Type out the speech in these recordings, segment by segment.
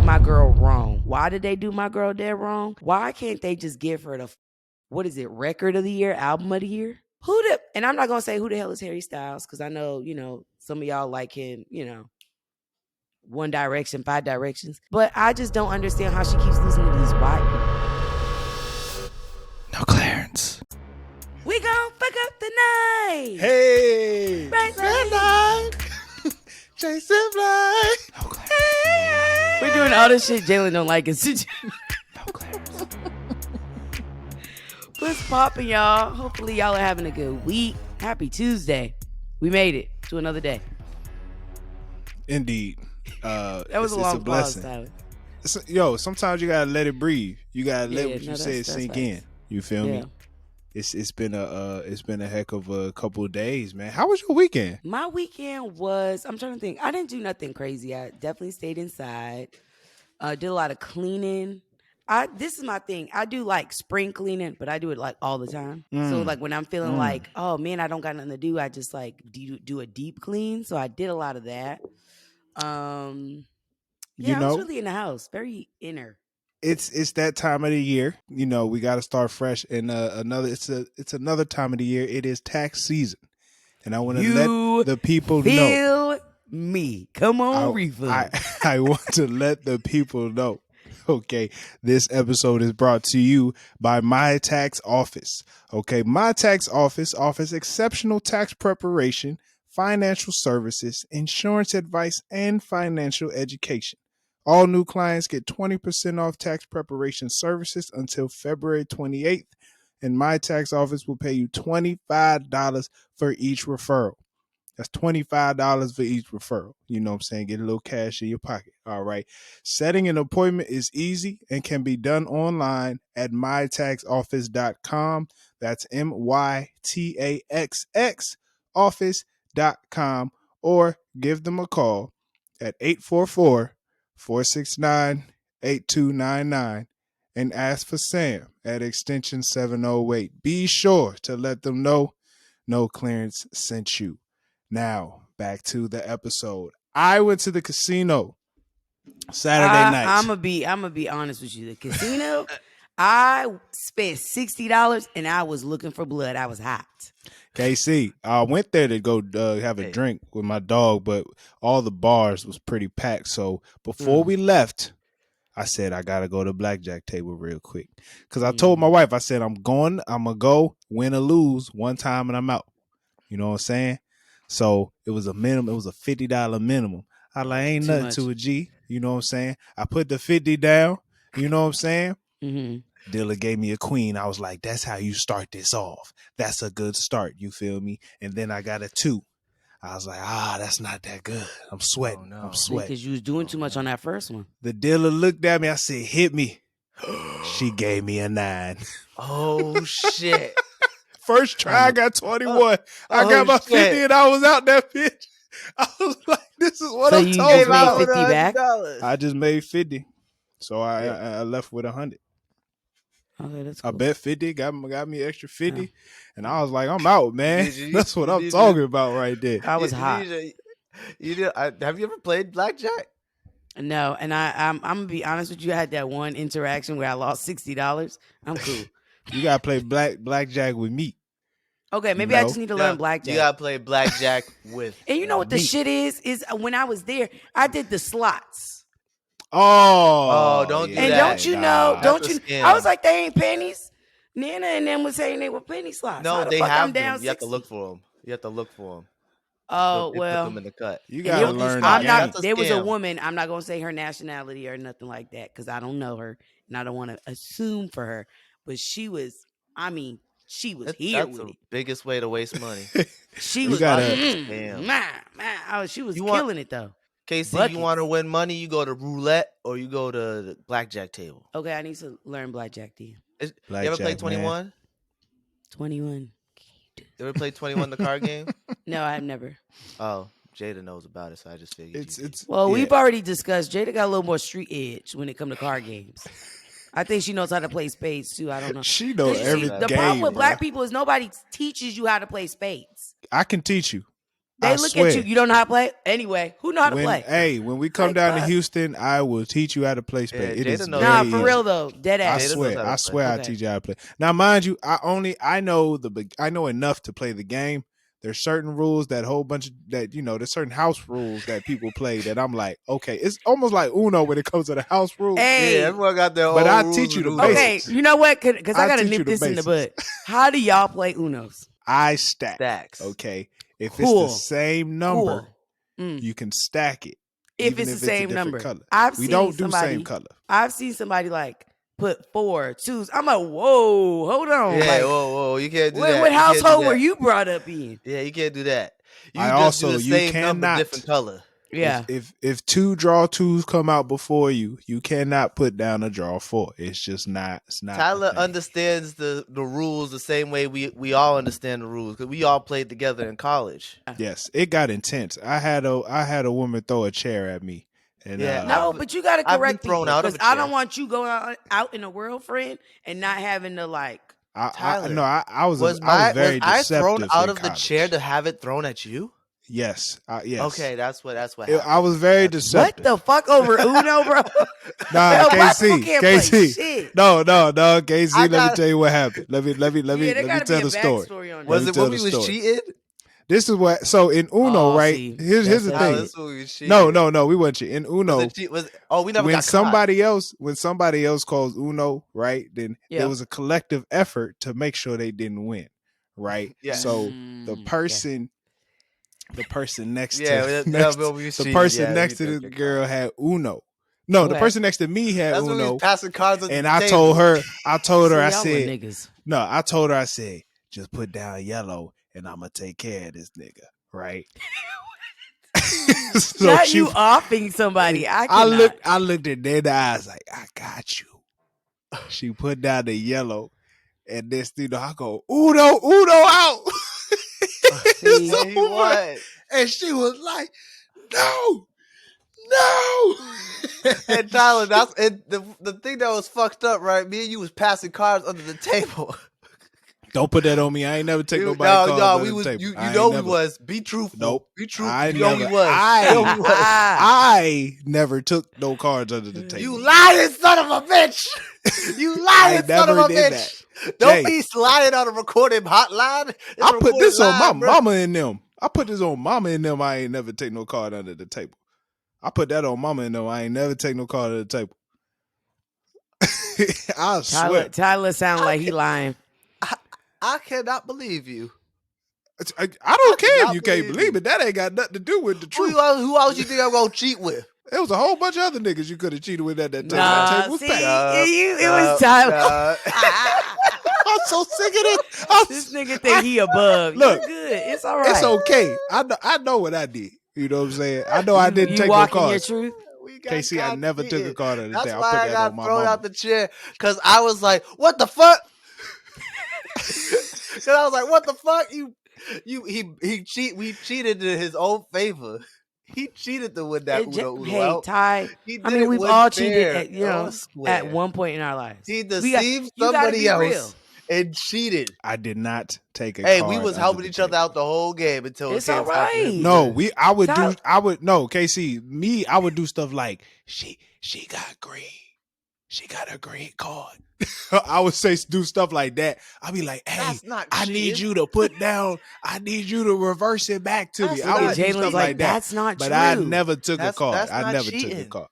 my girl wrong? Why did they do my girl dead wrong? Why can't they just give her the, what is it, record of the year, album of the year? And I'm not going to say who the hell is Harry Styles, because I know, some of y'all like him, One Direction, 5 Directions. But I just don't understand how she keeps losing to these white people. No Clarence. We gon' fuck up the night. Hey. Right, night. Jason Fly. No Clarence. Hey. We're doing all this shit Jalen don't like it. No Clarence. What's poppin', y'all? Hopefully y'all are having a good week. Happy Tuesday. We made it to another day. Indeed. That was a long blessing. Pause, Tyler. Yo, sometimes you gotta let it breathe. You gotta let what you say sink nice. in. You feel me? It's been a heck of a couple of days, man. How was your weekend? My weekend was, I'm trying to think. I didn't do nothing crazy. I definitely stayed inside. Did a lot of cleaning. This is my thing. I do like spring cleaning, but I do it like all the time. So like when I'm feeling like, oh man, I don't got nothing to do, I just like do a deep clean. So I did a lot of that. I was really in the house, very inner. It's that time of the year. We got to start fresh. And it's another time of the year. It is tax season, and I want to let the people know. Me, come on, refund. I want to let the people know. Okay, this episode is brought to you by My Tax Office. Okay, My Tax Office offers exceptional tax preparation, financial services, insurance advice, and financial education. All new clients get 20% off tax preparation services until February 28th, and My Tax Office will pay you $25 for each referral. That's $25 for each referral. You know what I'm saying? Get a little cash in your pocket. All right. Setting an appointment is easy and can be done online at mytaxoffice.com. That's MYTAXX office.com, or give them a call at 844-469-8299 and ask for Sam at extension 708. Be sure to let them know No Clarence sent you. Now, back to the episode. I went to the casino Saturday night. I'm gonna be honest with you. The casino, I spent $60 and I was looking for blood. I was hot. KC, I went there to go have a drink with my dog, but all the bars was pretty packed. So before we left, I said, I got to go to the blackjack table real quick. Because I told my wife, I said, I'm going to go win or lose one time and I'm out. You know what I'm saying? So it was a minimum. It was a $50 minimum. I like, ain't nothing to a G. You know what I'm saying? I put the 50 down. You know what I'm saying? Mm-hmm. Dilla gave me a queen. I was like, that's how you start this off. That's a good start. You feel me? And then I got a 2. I was like, that's not that good. I'm sweating. I'm sweating. Because you was doing too much on that first one. The dealer looked at me. I said, hit me. She gave me a 9. Oh, shit. First try, I got 21. I got my 50 and I was out that bitch. I was like, this is what I'm talking about. So you just made 50 back? I just made 50. So I left with 100. Okay, that's cool. I bet 50, got me extra 50. And I was like, I'm out, man. That's what I'm talking about right there. I was hot. Have you ever played blackjack? No, and I'm gonna be honest with you. I had that one interaction where I lost $60. I'm cool. You gotta play blackjack with me. Okay, maybe I just need to learn blackjack. You gotta play blackjack with. And you know what the shit is when I was there, I did the slots. Oh, don't do that. And don't you know? I was like, they ain't pennies. Nana and them was saying they were penny slots. No, they have them. You have to look for them. Oh, they well. put them in the cut. You gotta learn. There was a woman. I'm not gonna say her nationality or nothing like that because I don't know her and I don't want to assume for her. But she was. I mean, she was here with it. The biggest way to waste money. She was. She was killing it though. KC, you want to win money? You go to roulette or you go to the blackjack table. Okay, I need to learn blackjack then. You ever played 21? 21. You ever played 21, the card game? No, I've never. Oh, Jada knows about it, so I just figured. We've already discussed. Jada got a little more street edge when it comes to card games. I think she knows how to play spades too. I don't know. She knows every game. The problem with black people is nobody teaches you how to play spades. I can teach you. They I look swear. at you. You don't know how to play. Anyway, who know how to play? When we come Like, down to fuck. Houston, I will teach you how to play spades. It Jada is knows very Nah, how for to easy. real though, dead I ass. Jada knows swear, how to I play. swear, I Okay. teach you how to play. Now, mind you, I know enough to play the game. There's certain rules that there's certain house rules that people play that I'm like, okay, it's almost like Uno when it comes to the house rules. Yeah, Hey, everyone got their But own I rules. teach you with the Uno. okay, basics. you know what? Because I I gotta teach you nip the this in the basics. bud. How do y'all play Unos? I stack. Stacks. Okay, if it's Cool. the same number, Cool. Mm. you can stack it. If even it's if the same a different number, color. I've We seen don't do somebody. same color. I've seen somebody like put 4 twos. I'm like, whoa, hold on. Yeah, like, whoa, you can't do what that. You can't do household were that. you brought up in? Yeah, you can't do that. You I just do also the you same number, cannot different color. Yeah. If two draw twos come out before you, you cannot put down a draw 4. It's just not. It's not. Tyler a thing. understands the rules the same way we all understand the rules because we all played together in college. Yes, it got intense. I had a woman throw a chair at me, and Yeah, No, but you got to I've been correct thrown people out of because a I don't chair. want you going out in the world, friend, and not having to like. Tyler, I was was very I deceptive thrown out in of the college. chair to have it thrown at you? Yes, yes. Okay, that's what happened. I was very What deceptive. the fuck over Uno, bro? Nah, Yo, black people KC, can't play KC. shit. No, KC. I Let me got- tell you what happened. Let me Yeah, there gotta tell be a the story. backstory on Was that. it tell when the we was story. cheating? This is what. So in Uno, Oh, right? see, Here's that's the what thing. it That's is. when we was cheating. No, we weren't cheating. In Uno, we never when got caught. somebody else calls Uno, right? Then Yeah. there was a collective effort to make sure they didn't win, right? Yeah. So the Mm, person next Yeah, to we next, was the cheating. person Yeah, next we to did the get girl caught. had Uno. No, the Okay. person next to me had That's when we Uno, was passing cards on and the I table. told her, I See, said, niggas. no, I told her, I said, just put down yellow, and I'm gonna take care of this nigga, right? So Not she- you offing somebody. I looked at their eyes like, I got you. She put down the yellow, and this I go, Uno out. See? And he won. And she was like, no. And Tyler, the thing that was fucked up, right? Me and you was passing cards under the table. Don't put that on me. I ain't never take nobody cards no, under we the was. table. You I ain't know we never- was. Be truthful. Nope. Be truthful. I You know never- we was. I- You know we was. I never took no cards under the table. You lying son of a bitch! You lying son never of a did bitch! that. Don't Jay. be lying on a recorded hotline. It's I put this recorded on my live, bro. mama and them. I put this on mama and them. I ain't never take no card under the table. I put that on mama and them. I ain't never take no card under the table. I swear. Tyler sound like he lying. I cannot believe you. I don't care cannot if you can't believe believe you. it. That ain't got nothing to do with the Who truth. else you think I'm gonna cheat with? There was a whole bunch of other niggas you could have cheated with at that table. Nah, That table was see, packed. it was Tyler. I'm so sick of this. This nigga think he above. Look, You're good. It's all right. It's okay. I know what I did. You know what I'm saying? I know I didn't you take no walking your cards. truth. We got Casey, I caught never took a cheating. card under the That's table. why I put I that got on my thrown mama. out the chair because I was like, "What the fuck?" Because I was like, "What the fuck?" We cheated in his own favor. He cheated to win that Uno Hey, out. Ty. He I did mean, it we've with all fair, cheated at square. at one point in our lives. He You gotta deceived somebody be else real. and cheated. I did not take a Hey, card. we was under helping the each other table. out the whole game until It's it came all time for him right. to No, win. KC, me, I would do stuff like she got green. She got a green card. I would do stuff like that. I'd be like, hey, That's not I need cheating. you to put down, I need you to reverse it back to me. That's I would not do Jalen's stuff like, like that. that's not But true. I never took a That's- card. that's I not never took a cheating. card.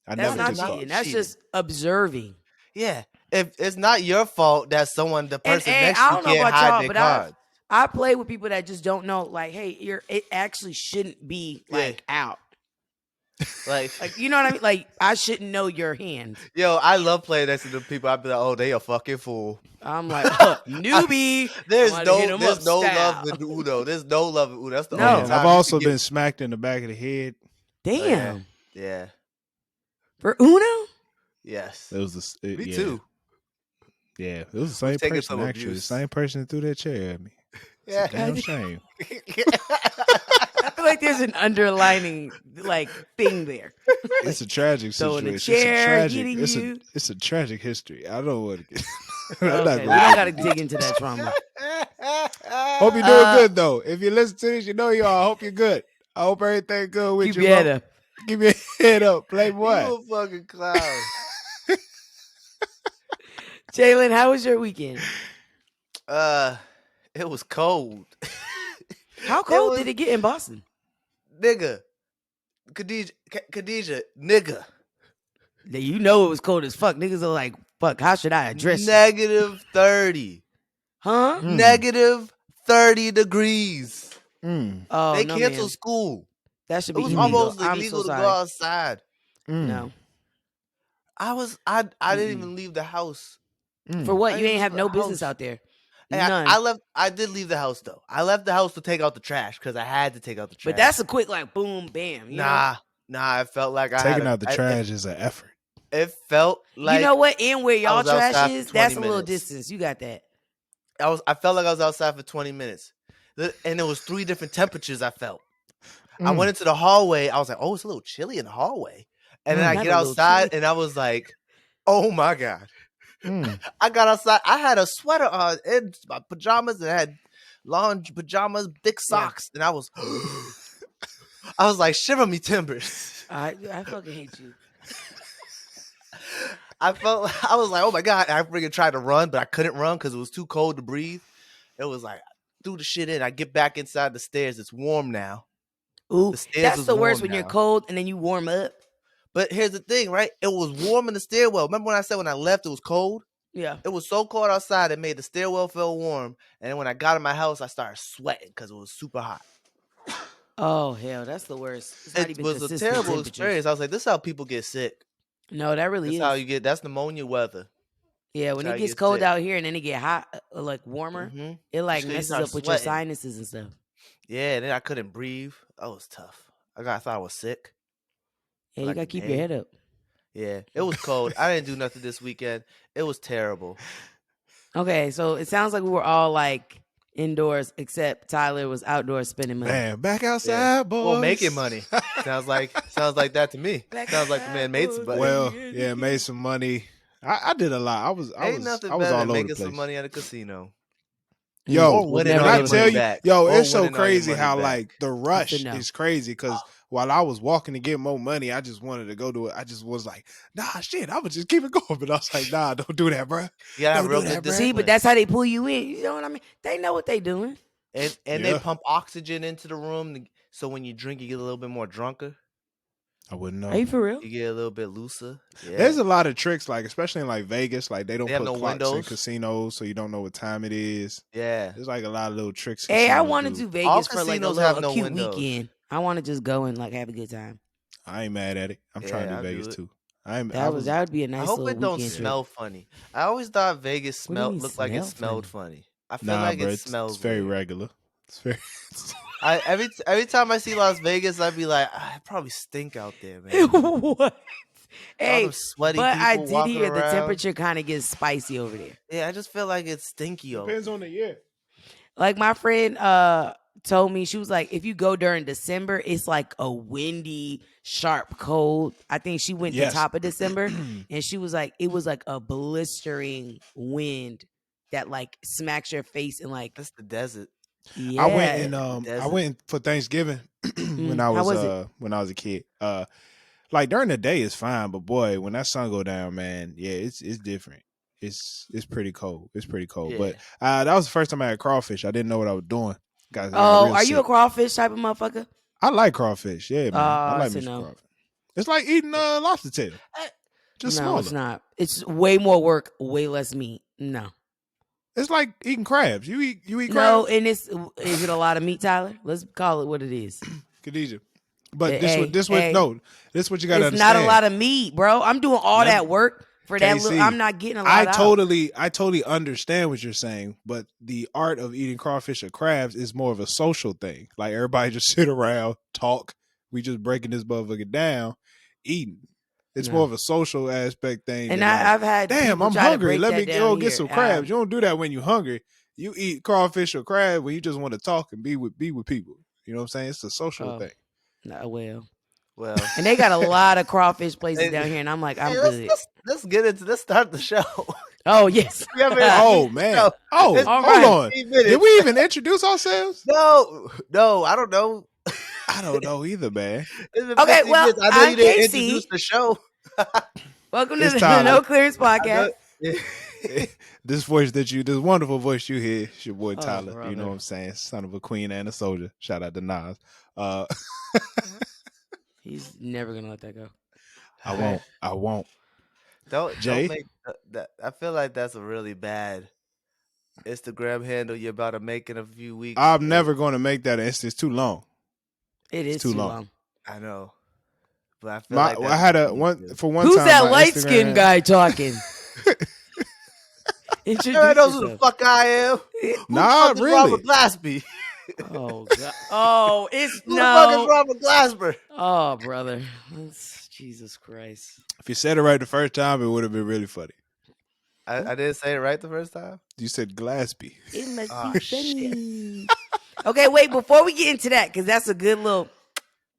I That's never not took a card. cheating. That's cheating. just observing. Yeah, if it's not your fault that the person next I to don't you know can't about hide y'all, their but card. I play with people that just don't know. Like, hey, it actually shouldn't be like out. Like, You know what I mean? Like, I shouldn't know your hand. yo, I love playing next to the people. I'd be like, oh, they a fucking fool. I'm like, newbie. There's I'm gonna hit 'em no up style. love in Uno. There's no love in Uno. That's the No. only And time I've you also can been smacked in the back of the head. Damn. Yeah. For Uno? Yes. It was Me yeah. too. Yeah, it was the same taking person some actually. abuse. The same person that threw that chair at me. It's Yeah. a damn shame. I feel like there's an underlining thing there. It's a tragic Throwing situation. the chair, it's a tragic. hitting you. It's a tragic history. I don't want to get. I'm not Okay, we gonna don't get got to into dig into that trauma. Hope you're doing good though. If you listen to this, you know you are. I hope you're good. I hope everything good with Keep you, your head bro. up. Keep your head up, playboy. You a fucking clown. Jalen, how was your weekend? It was cold. How cold did it get in Boston? Nigga. Khadijah, nigga. You know it was cold as fuck. Niggas are like, fuck, how should I address you? Negative 30. Huh? Negative 30 degrees. Oh, They no, canceled man. school. That should It be was illegal. almost I'm illegal so to go sorry. outside. No. I didn't even leave the house. For what? I You didn't ain't have leave no the business house. out there. Hey, None. I did leave the house though. I left the house to take out the trash because I had to take out the trash. But that's a quick like boom, bam. You know? Nah. It felt like Taking out the trash is an effort. It felt like you know what? And where I y'all was trash outside for is, 20 that's a little minutes. distance. You got that. I felt like I was outside for 20 minutes. And there was 3 different temperatures I felt. I went into the hallway. I was like, oh, it's a little chilly in the hallway. And then I Not get a little outside chilly. and I was like, oh my God. I got outside. I had a sweater on and my pajamas and I had long pajamas, thick socks. And I was like, shiver me timbers. I fucking hate you. I was like, oh my God. And I freaking tried to run, but I couldn't run because it was too cold to breathe. It was like, I threw the shit in. I get back inside the stairs. It's warm now. Ooh, that's the worst warm when you're now. cold and then you warm up. But here's the thing, right? It was warm in the stairwell. Remember when I said when I left, it was cold? Yeah. It was so cold outside, it made the stairwell feel warm. And then when I got in my house, I started sweating because it was super hot. Oh, hell, that's the worst. It's not It even was a consistent terrible temperatures. experience. I was like, this is how people get sick. No, that really That's is. how you get, that's pneumonia weather. Yeah, when That's how it you gets get cold sick. out here and then it get hot, like warmer, it like So you messes start up with your sweating. sinuses and stuff. Yeah, and then I couldn't breathe. That was tough. I thought I was sick. Yeah, you gotta keep your head up. Yeah, it was cold. I didn't do nothing this weekend. It was terrible. Okay, so it sounds like we were all like indoors, except Tyler was outdoors spending money. Man, back outside, boys. Well, making money. Sounds like that to me. Sounds like the man made some money. Well, yeah, made some money. I did a lot. I was nothing all better than over the making place. some money at a casino. Yo, Or winning when all I your tell money you, back. yo, Or it's so winning all your crazy money how back. like the rush to know. is crazy. Because while I was walking to get more money, I just wanted to go to it. I just was like, nah, shit, I would just keep it going. But I was like, nah, don't do that, bro. You gotta have Don't real do good that, bruh. See, but that's how they pull you in. You know what I mean? They know what they doing. And Yeah. they pump oxygen into the room, so when you drink, you get a little bit more drunker. I wouldn't know. Are you for real? You get a little bit looser. Yeah. There's a lot of tricks, like especially in like Vegas, like they don't They have put no clocks in windows. casinos, so you don't know what time it is. Yeah. There's like a lot of little tricks. Hey, I casinos want to do. do All Vegas for like a casinos little have no cute windows. weekend. I want to just go and like have a good time. I ain't mad at it. I'm trying to Yeah, do I'll do Vegas it. too. That would be a nice I hope little it don't weekend trip. smell funny. I always thought Vegas What do you mean looked like it smell smelled funny. I feel Nah, like bro, it smells it's very weird. regular. It's very. Every time I see Las Vegas, I'd be like, I probably stink out there, man. What? All Hey, them sweaty but I people did walking hear the around. temperature kind of gets spicy over there. Yeah, I just feel like it's stinky over Depends there. on the year. Like my friend told me, she was like, if you go during December, it's like a windy, sharp cold. I think she went Yes. the top of December and she was like, it was like a blistering wind that like smacks your face and like That's the desert. yeah. I went and desert. I went for Thanksgiving when I How was, was it? when I was a kid. Like during the day it's fine, but boy, when that sun go down, man, yeah, it's different. It's pretty cold. It's pretty cold. Yeah. But that was the first time I had crawfish. I didn't know what I was doing. Got Oh, real are you a sick. crawfish type of motherfucker? I like crawfish. Yeah, man. I like so me some no. crawfish. It's like eating lobster tail. Just No, smaller. it's not. It's way more work, way less meat. No. It's like eating crabs. You eat crabs? No, and is it a lot of meat, Tyler? Let's call it what it is. Khadijah. But Hey, this what you gotta it's understand. not a lot of meat, bro. I'm doing all that work for that KC, little. I'm not getting a lot I out. totally understand what you're saying, but the art of eating crawfish or crabs is more of a social thing. Like everybody just sit around, talk. We just breaking this motherfucker down, eating. It's more of a social aspect thing. And than I've had damn, people I'm try to hungry. break Let that me down go get here. some crabs. You don't do that when you're hungry. You eat crawfish or crab when you just want to talk and be with people. You know what I'm saying? It's a social thing. No, well, Well, and they got a lot of crawfish places down here, and I'm like, I'm good. Let's start the show. Oh yes. We haven't Oh introduced the man. show. Oh, It's All been hold right. on. 15 Did minutes. we even introduce ourselves? No, I don't know. I don't know either, man. It's been Okay, 15 well, minutes. I know I'm you didn't introduce Casey. the show. Welcome to It's the Tyler. No Clearance I Podcast. know. This wonderful voice you hear, it's your boy Oh, Tyler. You know brother. what I'm saying? Son of a queen and a soldier. Shout out to Nas. Uh, He's never gonna let that go. I Okay. won't. I won't. Don't Jay, make that. I feel like that's a really bad Instagram handle you're about to make in a few weeks. I'm never going to make that. It's too long. It It's is too too long. long. I know, but I feel My like I that's had what a you need one to do. for one Who's time. that My light skinned Instagram. guy talking? Introduce Everybody knows who the yourself. fuck I am. Who the Nah, fuck is really. Robert Glasby? Oh god. Oh, it's Who the fuck is no. Robert Glasper? Oh, brother. That's Jesus Christ. If you said it right the first time, it would have been really funny. I didn't say it right the first time. You said Glaspie. It must Oh be shit! funny. Okay, wait, before we get into that, because that's a good little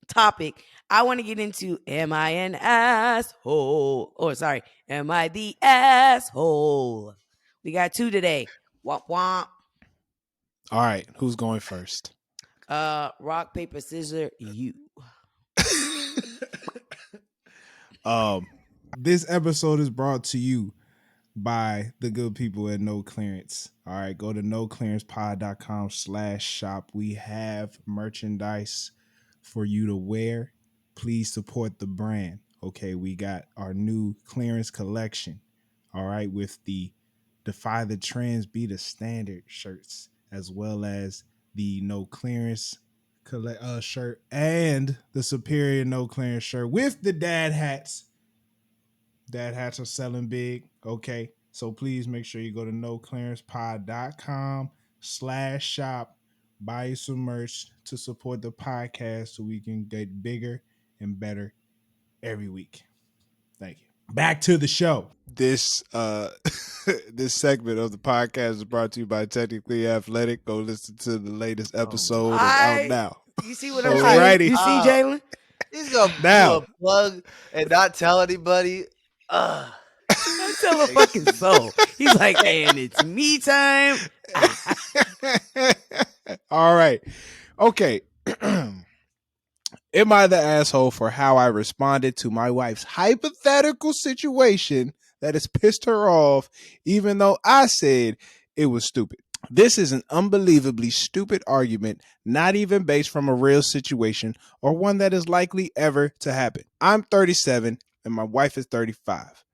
topic, I want to get into am I an asshole? Or sorry, am I the asshole? We got two today. Womp womp. All right, who's going first? Rock, paper, scissors, you. This episode is brought to you by the good people at No Clearance. All right, go to noclearancepod.com/shop. We have merchandise for you to wear. Please support the brand. Okay, we got our new clearance collection. All right, with the Defy the Trends, Be the Standard shirts, as well as the No Clearance shirt and the Superior No Clearance shirt with the dad hats. Dad hats are selling big. Okay. So please make sure you go to noclearancepod.com/shop. Buy you some merch to support the podcast so we can get bigger and better every week. Thank you. Back to the show. This this segment of the podcast is brought to you by Technically Athletic. Go listen to the latest episode. It's out now. You see what I'm saying? Alrighty. You see, Jalen? He's gonna do Now. a plug and not tell anybody. Don't tell a fucking soul. He's like, and it's me time. All right. Okay. Am I the asshole for how I responded to my wife's hypothetical situation that has pissed her off, even though I said it was stupid? This is an unbelievably stupid argument, not even based from a real situation or one that is likely ever to happen. I'm 37 and my wife is 35.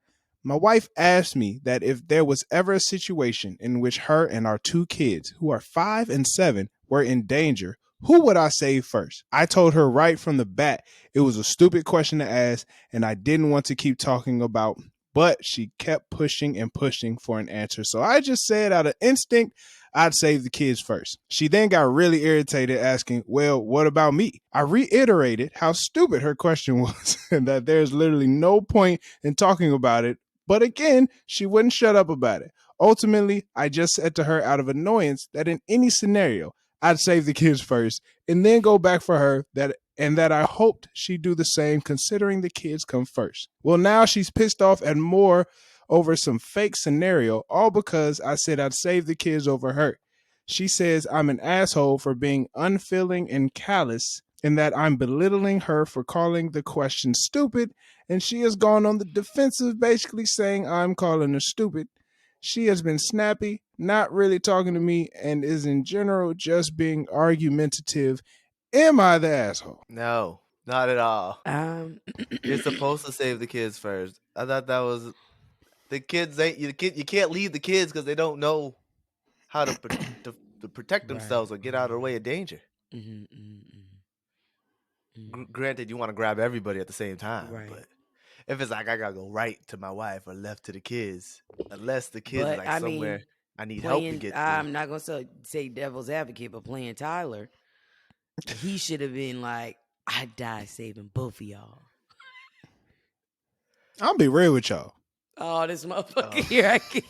My wife asked me that if there was ever a situation in which her and our two kids, who are 5 and 7, were in danger, who would I save first? I told her right from the bat it was a stupid question to ask and I didn't want to keep talking about, but she kept pushing and pushing for an answer. So I just said out of instinct, I'd save the kids first. She then got really irritated asking, well, what about me? I reiterated how stupid her question was and that there's literally no point in talking about it. But again, she wouldn't shut up about it. Ultimately, I just said to her out of annoyance that in any scenario, I'd save the kids first and then go back for her that I hoped she'd do the same considering the kids come first. Well, now she's pissed off and more over some fake scenario, all because I said I'd save the kids over her. She says I'm an asshole for being unfeeling and callous and that I'm belittling her for calling the question stupid, and she has gone on the defensive basically saying I'm calling her stupid. She has been snappy, not really talking to me, and is in general just being argumentative. Am I the asshole? No, not at all. Um, You're supposed to save the kids first. I thought that was the kids. Ain't you? You can't leave the kids because they don't know how to protect themselves or get out of the way of danger. Mhm, mhm, mhm. Granted, you want to grab everybody at the same time, Right. but if it's like I gotta go right to my wife or left to the kids, unless the kids But like I somewhere mean, I need help to playing, get to. I'm not gonna say devil's advocate, but playing Tyler, he should have been like, I die saving both of y'all. I'll be real with y'all. Oh, this motherfucker Oh. here, I can't.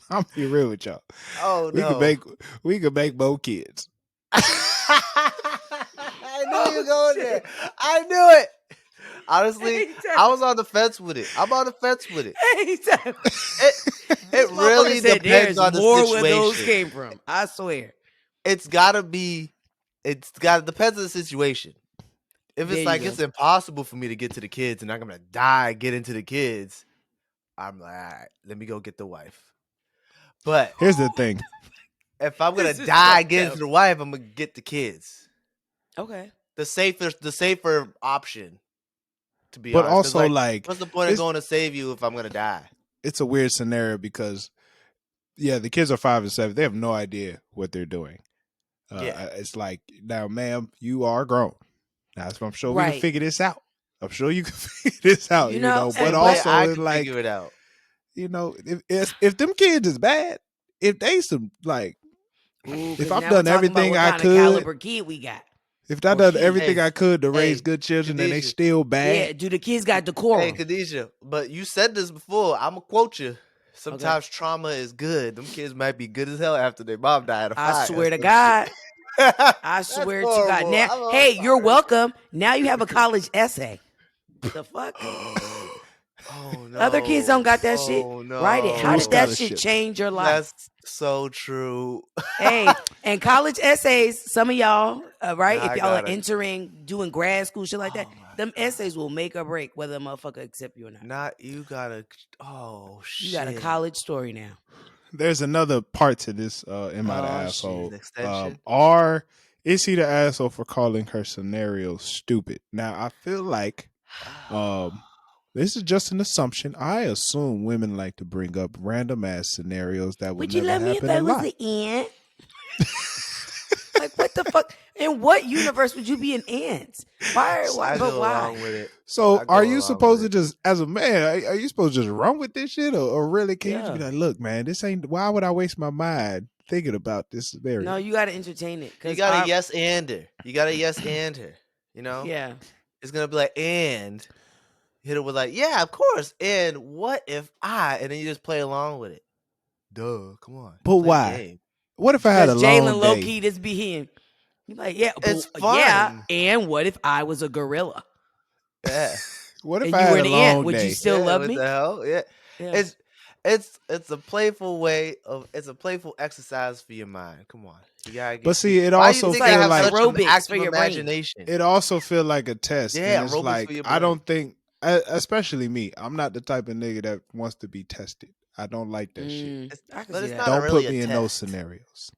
I'll be real with y'all. Oh We no! could make both kids. I knew you were Oh, going shit. there. I knew it. Honestly, I was on the fence with it. I'm on the fence with it. Anytime. It This it motherfucker really said depends there's on the more where those situation. came from. I swear. It's gotta depends on the situation. If There it's you like go. it's impossible for me to get to the kids and I'm gonna die getting to the kids, I'm like, all right, let me go get the wife. But Here's the thing. if I'm gonna This is die fucked getting up. to the wife, I'm gonna get the kids. Okay. The safer option, to be But honest. Because also, like, like, what's the point of it's going to save you if I'm gonna die? it's a weird scenario because, yeah, the kids are 5 and 7. They have no idea what they're doing. Yeah. It's like, now, ma'am, you are grown. Now, I'm sure we can Right. figure this out. I'm sure you can figure this out, You know, But Same way also, I it's can like, figure it out. if them kids is bad, if they some like, Ooh, if because I've now we're done talking about everything what I kind of could, caliber kid we got. if I Or done kid. everything Hey, I could to raise hey, good children and they Khadijah. still bad, Yeah, do the kids got Hey, decorum? Khadijah, but you said this before. I'm gonna quote you. Sometimes trauma is good. Them kids might be good as hell after their mom died of I fire or swear to some shit. God. I That's swear to God. horrible. Now, I'm hey, you're sorry. welcome. Now you have a college essay. The fuck? Oh Other kids don't no. got that shit. Oh Write it. How full did that no. shit scholarship. change your life? That's so true. Hey, and college essays, some of y'all, right? Now If I y'all are gotta. entering, doing grad school, shit like that, Oh my them god. essays will make or break whether a motherfucker accept you or not. Not you gotta. Oh You got a shit. college story now. there's another part to this. Am I the Oh, It's shit. asshole? an extension. Is he the asshole for calling her scenario stupid? Now I feel like this is just an assumption. I assume women like to bring up random ass scenarios that would Would you never love me if happen I in was life. an ant? Like, what the fuck? In what universe would you be an ant? Why? I But go why? along with it. So I are go you along with supposed to it. just, as a man, are you supposed to just run with this shit, or really can you just be Yeah. like, look, man, this ain't. Why would I waste my mind thinking about this scenario? No, you got to entertain it. You Cause got to yes and her. You got to yes and her. You know? yeah. It's gonna be like, and hit it with like, yeah, of course. And what if and then you just play along with it. Duh, come on. But Play the why? game. What if I had a Because long Jalen low day? key just be him. You like, yeah, but It's yeah. fun. And what if I was a gorilla Yeah. What if and I you were had a an ant? long Would you day? still Yeah, love what me? the hell? Yeah. Yeah. It's a playful way of it's a playful exercise for your mind. Come on. You gotta But get see, it why you also It's think I like feel have like such an aerobics for active your brain. imagination? it also feel like a test, Yeah, and it's aerobics for like your I brain. don't think, especially me, I'm not the type of nigga that wants to be tested. I don't like that shit. I can But see it's that. not Don't really put a me in those test. scenarios.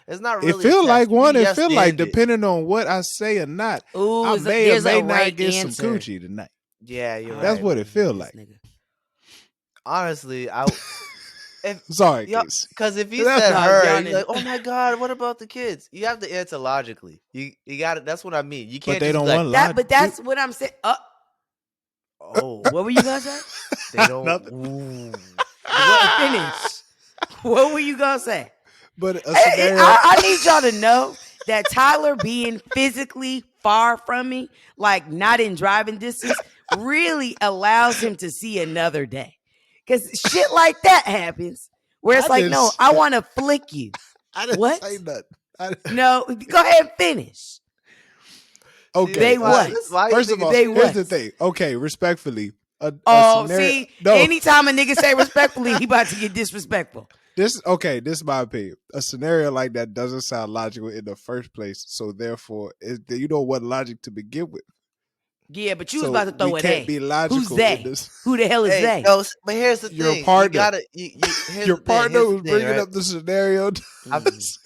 It's not It really a feel test. like You one. be It yes feel like and it. depending on what I say or not, Ooh, I may or there's may a not right get answer. some coochie tonight. Yeah, you're That's right. what it feel This like. nigga. Honestly, if Sorry, y'all, kids. because if you No, said No, her, y'all you're like, didn't. oh my god, what about the kids? You have to answer logically. You got it. That's what I mean. You But can't they just be don't like, want That, logic. but that's what I'm saying. oh, What were you gonna say? they don't. Nothing. Ooh. What? Finish. What were you gonna say? But a scenario. I need y'all to know that Tyler being physically far from me, like not in driving distance, really allows him to see another day. Because shit like that happens where it's I like, didn't no, s- I want to flick you. I didn't What? say nothing. No, go ahead and finish. See, Okay. They what? This is why you First think of all, They here's what? the thing. Okay, respectfully, a Oh, scenario. see, No, anytime a nigga say respectfully, he about to get disrespectful. this is my opinion. A scenario like that doesn't sound logical in the first place. So therefore, you don't want logic to begin with. Yeah, but you was So about to throw we an can't A. be Who's logical in they? this. Who the hell is Hey, they? no, but here's the Your thing. partner. You gotta. Here's Your the thing. partner Here's the was thing, bringing right? up the scenario.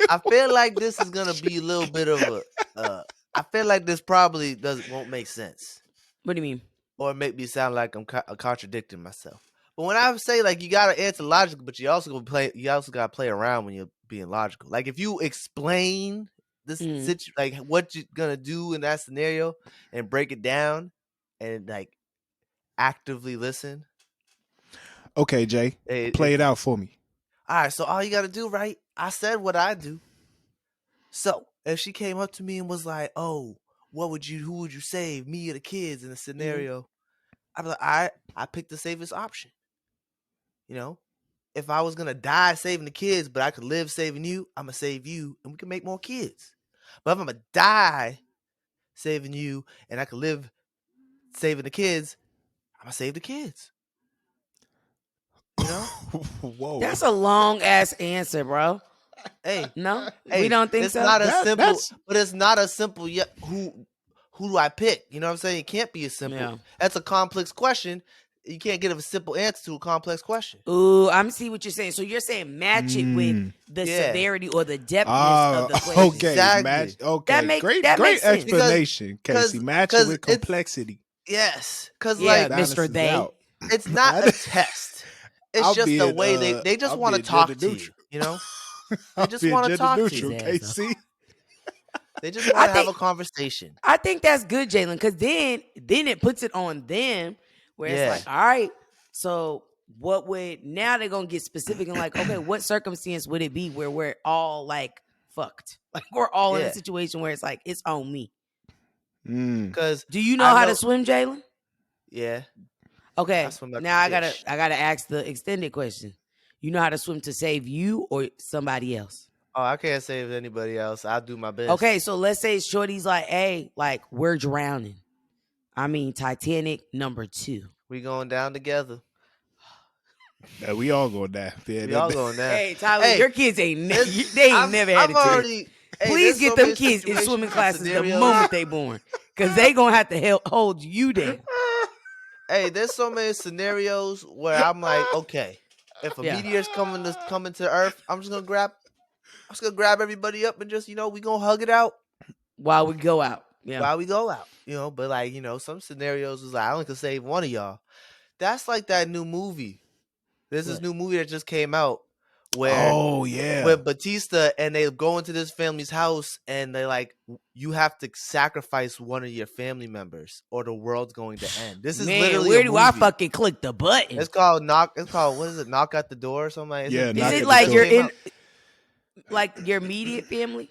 I feel like this is gonna be a little bit of a. I feel like this probably won't make sense, What do you mean? or make me sound like I'm contradicting myself. But when I say like you gotta answer logically, but you also gotta play around when you're being logical. Like if you explain this like what you're gonna do in that scenario and break it down and like actively listen. Okay, Jay, play it out for me. All right, so all you gotta do, right? I said what I do. So if she came up to me and was like, "Oh, who would you save, me or the kids in a scenario?" I'd be like, "All right, I picked the safest option." You know, if I was gonna die saving the kids, but I could live saving you, I'm gonna save you, and we can make more kids. But if I'm gonna die saving you, and I could live saving the kids, I'm gonna save the kids. You know? Whoa. That's a long ass answer, bro. Hey, No, we hey, don't think it's so. not a simple, That's but it's not a simple yet. Who do I pick? You know what I'm saying? It can't be a simple. Yeah. That's a complex question. You can't get a simple answer to a complex question. Ooh, I'm see what you're saying. So you're saying match it with the Yeah, severity or the depthness of the question. okay. exactly. Match. Okay. That Great makes sense. explanation, Casey. Because Match it because with it's complexity. yes, because Yeah, like Mister Balances They. out. it's not a test. It's just the way they just I'm want to being gender talk to you. neutral. You know, they I'm just being want to gender talk to His neutral, you. ass up. Casey. They just want I to have think a conversation. I think that's good, Jalen, because then it puts it on them where it's Yeah, like, all right, so what would now they're gonna get specific and like, okay, what circumstance would it be where we're all like fucked? Like we're all in a yeah. situation where it's like it's on me. Mm. Because Do you know I how to know. swim, Jalen? Yeah, I Okay. swim like Now a I gotta fish. I gotta ask the extended question. You know how to swim to save you or somebody else? Oh, I can't save anybody else. I'll do my best. Okay, so let's say Shorty's like, hey, like we're drowning. I mean Titanic #2. We going down together. We all gonna die. Yeah, We all going down. Hey, Tyler, Hey, your kids ain't it's, they ain't I've never had I've it to you. already. Hey, Please there's get so them many kids in situations swimming and classes the scenarios. moment they born, because they gonna have to hold you down. Hey, there's so many scenarios where I'm like, okay, if a Yeah, meteor's coming to Earth, I'm just gonna grab everybody up and just we gonna hug it out while we go out. Yeah, while we go out. But like some scenarios is like I only can save one of y'all. That's like that new movie. There's this what? new movie that just came out where Oh yeah. with Batista and they go into this family's house and they like you have to sacrifice one of your family members or the world's going to end. This is Man, literally a where do I movie. fucking click the button? It's called knock. It's called what is it? Knock at the door or something like. It's Yeah, in Is knock it at theaters. It the like just you're door. came in out. like your immediate family?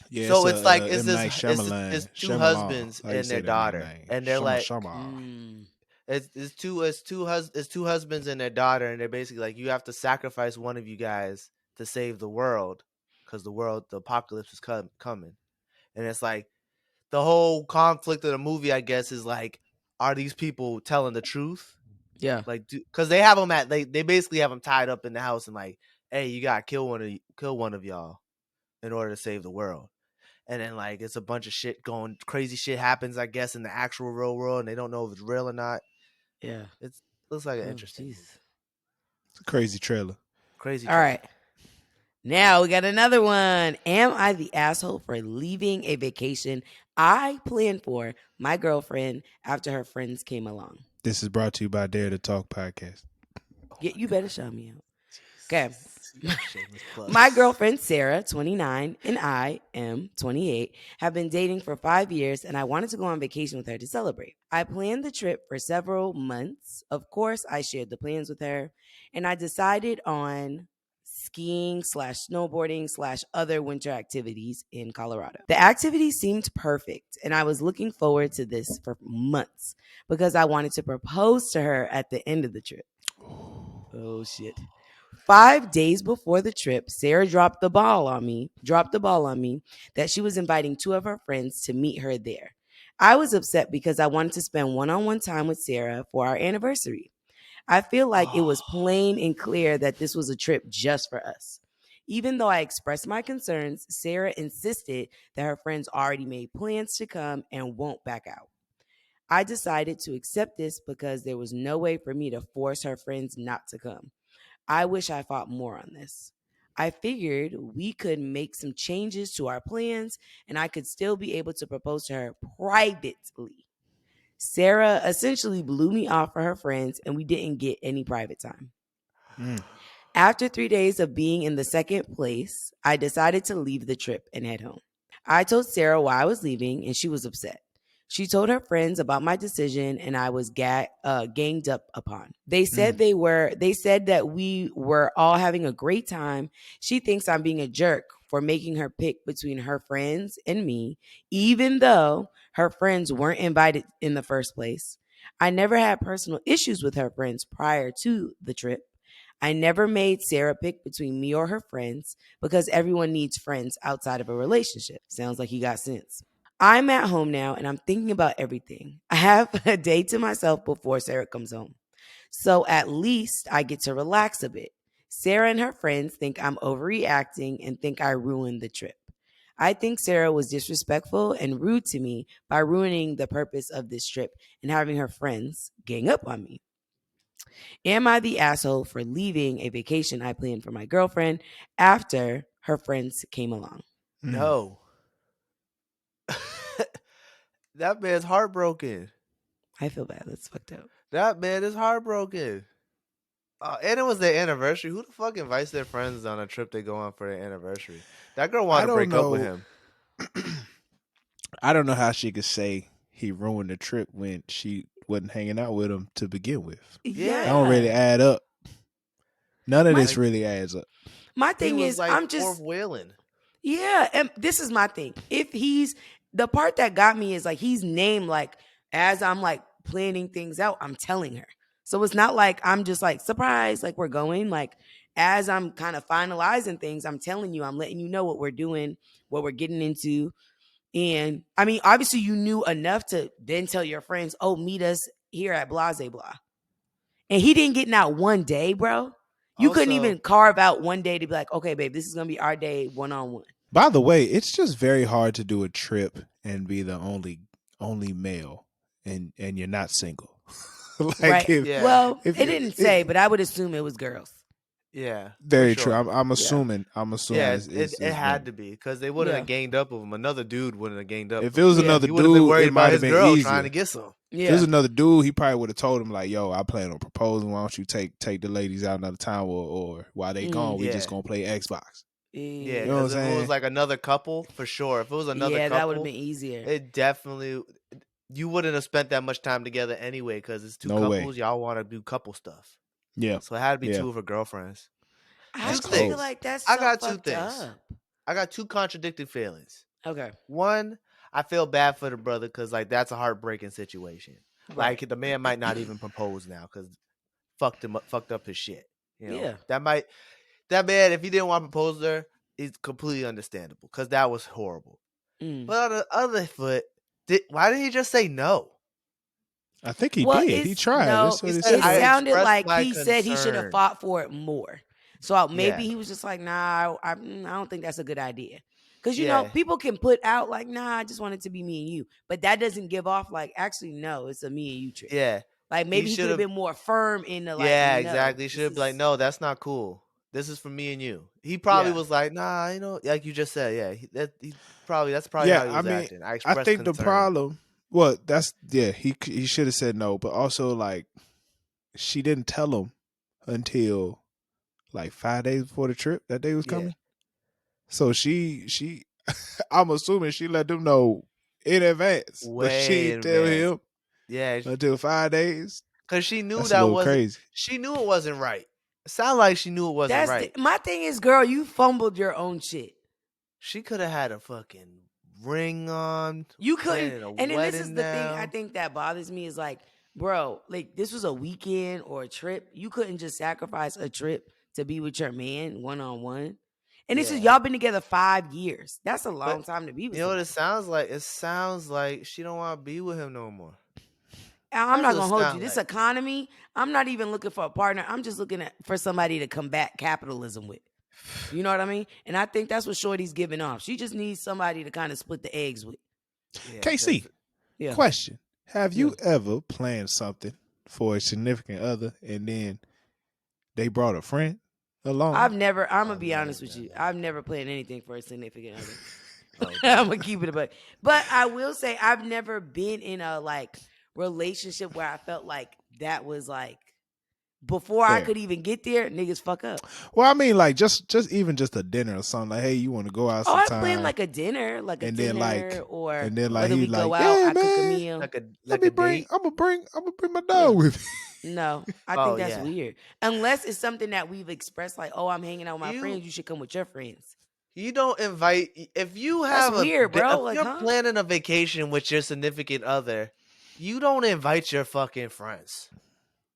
Yeah, So it's like it's M this Night it's Shyamalan. two Shyamalan. husbands How you and say their that man daughter, name? and they're like Shama. Mm, it's two husbands and their daughter, and they're basically like you have to sacrifice one of you guys to save the world because the apocalypse is coming, and it's like the whole conflict of the movie, I guess, is like, are these people telling the truth? yeah, Like, because they have them they basically have them tied up in the house and like, hey, you gotta kill one of y'all in order to save the world. And then like it's a bunch of shit going crazy shit happens, I guess, in the actual real world, and they don't know if it's real or not. yeah. It looks like an Oh, interesting movie. Jesus. It's a crazy trailer. Crazy All trailer. right. Now we got another one. Am I the asshole for leaving a vacation I planned for my girlfriend after her friends came along? This is brought to you by Dare to Talk podcast. Oh Yeah, my you God. better show me out. Okay. Shameless plug. My girlfriend Sarah, 29, and I am 28, have been dating for 5 years, and I wanted to go on vacation with her to celebrate. I planned the trip for several months. Of course, I shared the plans with her, and I decided on skiing slash snowboarding slash other winter activities in Colorado. The activity seemed perfect, and I was looking forward to this for months because I wanted to propose to her at the end of the trip. Oh shit. 5 days before the trip, Sarah dropped the ball on me that she was inviting two of her friends to meet her there. I was upset because I wanted to spend one-on-one time with Sarah for our anniversary. I feel like it was plain and clear that this was a trip just for us. Even though I expressed my concerns, Sarah insisted that her friends already made plans to come and won't back out. I decided to accept this because there was no way for me to force her friends not to come. I wish I fought more on this. I figured we could make some changes to our plans and I could still be able to propose to her privately. Sarah essentially blew me off for her friends and we didn't get any private time. Mm. After 3 days of being in the second place, I decided to leave the trip and head home. I told Sarah why I was leaving and she was upset. She told her friends about my decision and I was ganged up upon. They said that we were all having a great time. She thinks I'm being a jerk for making her pick between her friends and me, even though her friends weren't invited in the first place. I never had personal issues with her friends prior to the trip. I never made Sarah pick between me or her friends because everyone needs friends outside of a relationship. Sounds like you got sense. I'm at home now and I'm thinking about everything. I have a day to myself before Sarah comes home. So at least I get to relax a bit. Sarah and her friends think I'm overreacting and think I ruined the trip. I think Sarah was disrespectful and rude to me by ruining the purpose of this trip and having her friends gang up on me. Am I the asshole for leaving a vacation I planned for my girlfriend after her friends came along? No. That man's heartbroken. I feel bad. That's fucked up. That man is heartbroken. And it was their anniversary. Who the fuck invites their friends on a trip they go on for their anniversary? That girl wanted to break up with him. I don't know how she could say he ruined the trip when she wasn't hanging out with him to begin with. Yeah. That don't really add up. None of this really adds up. My thing He was is, like I'm just fourth wailing. Yeah, and this is my thing. If he's the part that got me is like he's named like as I'm like planning things out, I'm telling her. So it's not like I'm just like surprised, like we're going. Like as I'm kind of finalizing things, I'm telling you, I'm letting you know what we're doing, what we're getting into. And I mean, obviously you knew enough to then tell your friends, oh, meet us here at Blase Blah. And he didn't get out one day, bro. You couldn't Also- even carve out one day to be like, okay, babe, this is gonna be our day one-on-one. By the way, it's just very hard to do a trip and be the only male and you're not single. Like Right. Yeah. Well, if it didn't say, but I would assume it was girls. Yeah. Very for true. sure. I'm assuming. I'm assuming. Yeah, it's it had men. to be because they wouldn't Yeah. have ganged up with him. Another dude wouldn't have ganged up. If with it was him. another He would have been dude, worried it might about have his been girl easier. trying to get some. If it Yeah. was another dude, he probably would have told him like, "Yo, I plan on proposing. Why don't you take the ladies out another time, or while they gone, we just Yeah. gonna play Xbox." Yeah, You know what I'm because if it was saying? like another couple, for sure. If it was another Yeah, couple, that would have been easier. it definitely you wouldn't have spent that much time together anyway. Because it's two No way. couples, y'all want to do couple stuff. Yeah, So it had to be Yeah. two of her girlfriends. I That's just cold. feel like that's I so got two fucked things. up. I got two contradicting feelings. Okay. One, I feel bad for the brother because like that's a heartbreaking situation. Right. Like the man might not even propose now because fucked up his shit. You know, Yeah. that man, if he didn't want to propose to her, it's completely understandable because that was horrible. Mm. But on the other foot, why did he just say no? I think he Well, did. He it's- tried. no, That's what he it said. I sounded expressed like my he said he should have concern. fought for it more. So maybe Yeah. he was just like, nah, I don't think that's a good idea. Because, you know, Yeah. people can put out like, nah, I just want it to be me and you. But that doesn't give off like, actually, no, it's a me and you trip. Yeah, Like maybe he could have should've- been more firm in the like, yeah, no, exactly. He this should be like, is- no, that's not cool. This is for me and you. He probably Yeah. was like, nah, you know, like you just said, yeah. That's probably Yeah, how he was I mean, acting. I I expressed think the concern. problem. Well, he should have said no, but also like she didn't tell him until like 5 days before the trip that they was Yeah. coming. So she I'm assuming she let them know in advance, but she Way didn't in tell advance. him Yeah, until 5 days. because she knew That's that a little wasn't. crazy. She knew it wasn't right. It sounded like she knew it wasn't That's right. my thing is, girl, you fumbled your own shit. She could have had a fucking ring on. You planning couldn't. a And then this is wedding the thing I now. think that bothers me is like, bro, like this was a weekend or a trip. You couldn't just sacrifice a trip to be with your man one on one. And this is Yeah. y'all been together 5 years. That's a long time to be with You know what somebody. it sounds like? It sounds like she don't want to be with him no more. I'm not That's what gonna it hold you. sound This like. economy, I'm not even looking for a partner. I'm just looking for somebody to combat capitalism with. You know what I mean? And I think that's what Shorty's giving off. She just needs somebody to kind of split the eggs with. Yeah, KC, Yeah. question: have you ever planned something for a significant other and then they brought a friend along? I'm gonna Oh, be no, honest with no, you. no. I've never planned anything for a significant other. Oh, I'm gonna keep it a buck. But I will say I've never been in a like relationship where I felt like that was like before I Fair. could even get there, niggas fuck up. Well, I mean, like just even just a dinner or something. Like, hey, you want to go out Oh, I sometime? planned like a dinner, And then, like- or and then, like, whether he we go like, out, yeah, I cook a man. meal. like a Let like me a bring. date. I'm gonna bring my dog with me. No, I Oh, think that's yeah. weird. Unless it's something that we've expressed, like, oh, I'm hanging out with my You- friends. You should come with your friends. You don't invite if you That's have weird, bro. If Like, you're huh? planning a vacation with your significant other, you don't invite your fucking friends.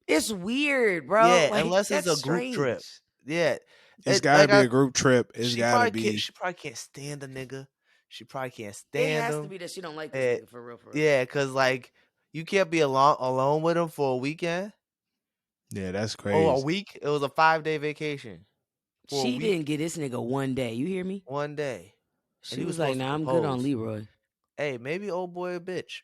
It's weird, bro. Yeah, Like, unless it's that's a group trip. strange. Yeah, It's It- gotta like be I- a group trip. It's she gotta probably be. Can't, she probably can't stand the nigga. She probably can't It stand has him. to be that she don't like this Eh, nigga for real. For real. Yeah, because, like, you can't be alone with him for a weekend. Yeah, that's Oh, a crazy. week? It was a 5-day vacation. For a She week, didn't get this nigga one day. You hear me? one day. And She he was was like, supposed to "Nah, I'm good on propose. Leroy." Hey, maybe old boy a bitch.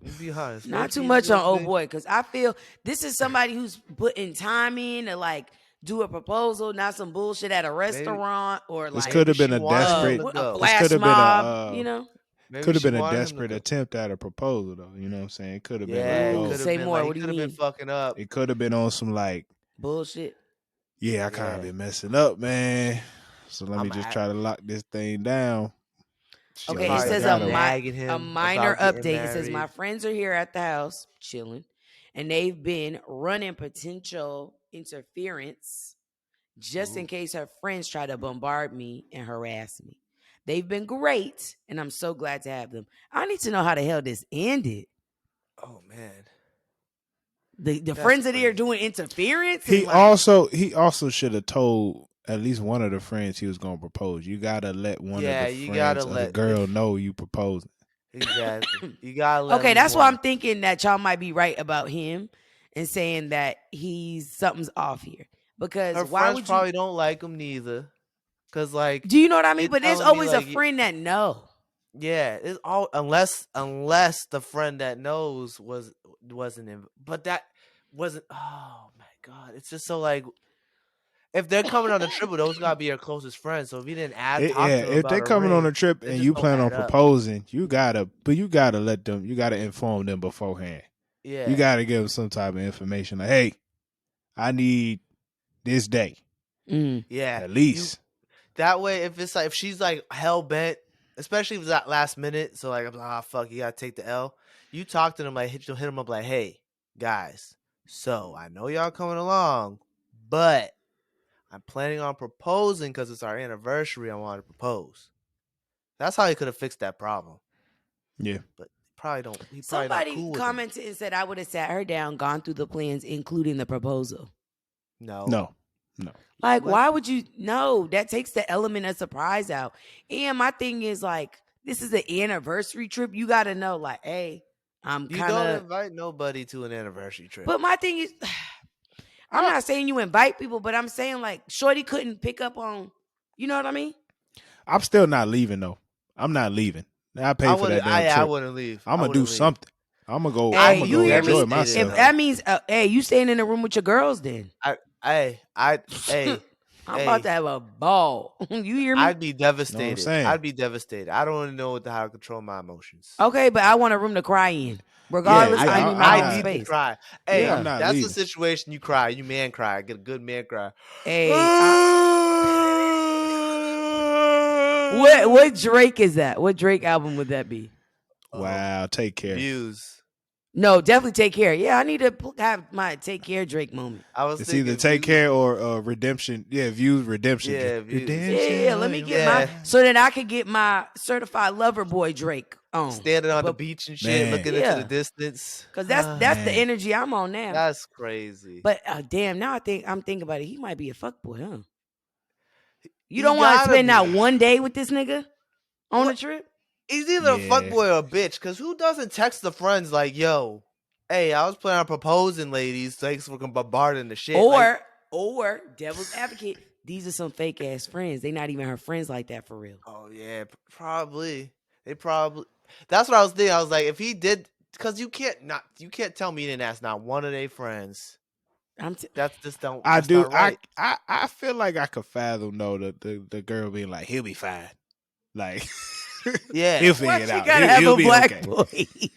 You be honest. Not too Maybe much on he's old boy, because I feel this is somebody who's putting time in to like do a proposal, not some bullshit at a restaurant or This like could have Maybe been she a wanted him desperate. to a go. This flash could have been mob, a. Maybe Could have she been a wanted him to desperate go. attempt at a proposal, though. You know what I'm saying? It could have been like, Yeah, it Ooh, could oh, have say been more. like, What he do you could have been mean? fucking up. it could have been on some like, Bullshit. yeah, I kind of Yeah. been messing up, man. So let me I'm just at- try to lock this thing down. She Yo, Okay, it this probably says nigga, I been don't. nagging a him minor about getting update. It says my married. friends are here at the house chilling, and they've been running potential interference just in Ooh. case her friends try to bombard me and harass me. They've been great, and I'm so glad to have them. I need to know how the hell this ended. Oh, man. The That's friends are there crazy. doing interference and He like, also should have told at least one of the friends he was gonna propose. You gotta let one of Yeah, the you gotta friends of the let girl know you proposing. exactly. You gotta let at okay, least that's why one. I'm thinking that y'all might be right about him and saying that something's off here. Because Her why friends would you? probably don't like him neither. Cause like Do you know what I mean? you're But there's telling me always a like friend that know. yeah, it's all unless the friend that knows wasn't in, but that wasn't. Oh my god, it's just so like if they're coming on the trip, those gotta be your closest friends. So if you didn't talk Yeah, to them if about they a coming on ring, a trip it and just you don't plan on add up. proposing, you gotta let them. You gotta inform them beforehand. You Yeah, gotta give them some type of information. Like, hey, I need this day Mm. yeah. at You least. that way if it's like if she's like hell bent, especially if it's that last minute. So like I'm like, ah fuck, you gotta take the L. You talk to them like hit them up like, hey guys, so I know y'all coming along, but I'm planning on proposing because it's our anniversary. I want to propose. That's how he could have fixed that problem. Yeah. But probably don't. He probably not Somebody cool with him. commented and said I would have sat her down, gone through the plans, including the proposal. No. No. Like, What? why would you? No, that takes the element of surprise out. And my thing is like, this is an anniversary trip. You got to know, like, hey, I'm You kind don't of. invite nobody to an anniversary trip. But my thing is, I'm not saying you invite people, but I'm saying like, Shorty couldn't pick up on. You know what I mean? I'm still not leaving though. I'm not leaving. I I paid for wouldn't. that damn I trip. wouldn't leave. I'm I gonna do wouldn't leave. something. I'm gonna go. Hey, I'm gonna you go hear enjoy me? Devastated, myself. If though. that means, hey, you staying in the room with your girls, then Hey, I'm about to have a ball. You hear me? I'd be Know what I'm devastated. saying? I'd be devastated. I don't even know how to control my emotions. Okay, but I want a room to cry in. Yeah, Regardless, I need my I'm I own not. need to space. cry. Yeah. Hey, I'm not that's the leaving. situation you cry. You man cry. Get a good man cry. Hey, what Drake is that? What Drake album would that be? Wow. Take care. Views. No, definitely Take Care. Yeah, I need to have my Take Care Drake moment. I was It's thinking either take Views. care or redemption. Yeah, views redemption. Yeah, Views. Yeah, let me get Yeah. so that I could get my certified lover boy Drake on. Standing on the But- beach and shit, Man. looking into the Yeah. distance. Cause that's the Man. energy I'm on now. That's crazy. But damn, now I'm thinking about it. He might be a fuckboy, huh? You He don't want to gotta spend be. not one day with this nigga on a What? trip? He's either a Yeah. fuckboy or a bitch. Cause who doesn't text the friends like, yo, hey, I was planning on proposing, ladies. Thanks for bombarding the shit. Or devil's advocate, these are some fake ass friends. They not even her friends like that for real. Oh yeah, probably. They probably. That's what I was thinking. I was like, if he did, because you can't tell me you didn't ask not one of their friends. That's just don't. I That's do. not right. I feel like I could fathom though the girl being like, he'll be fine. Like, Yeah. he'll figure Why it she out. gotta He'll have a be black okay. voice?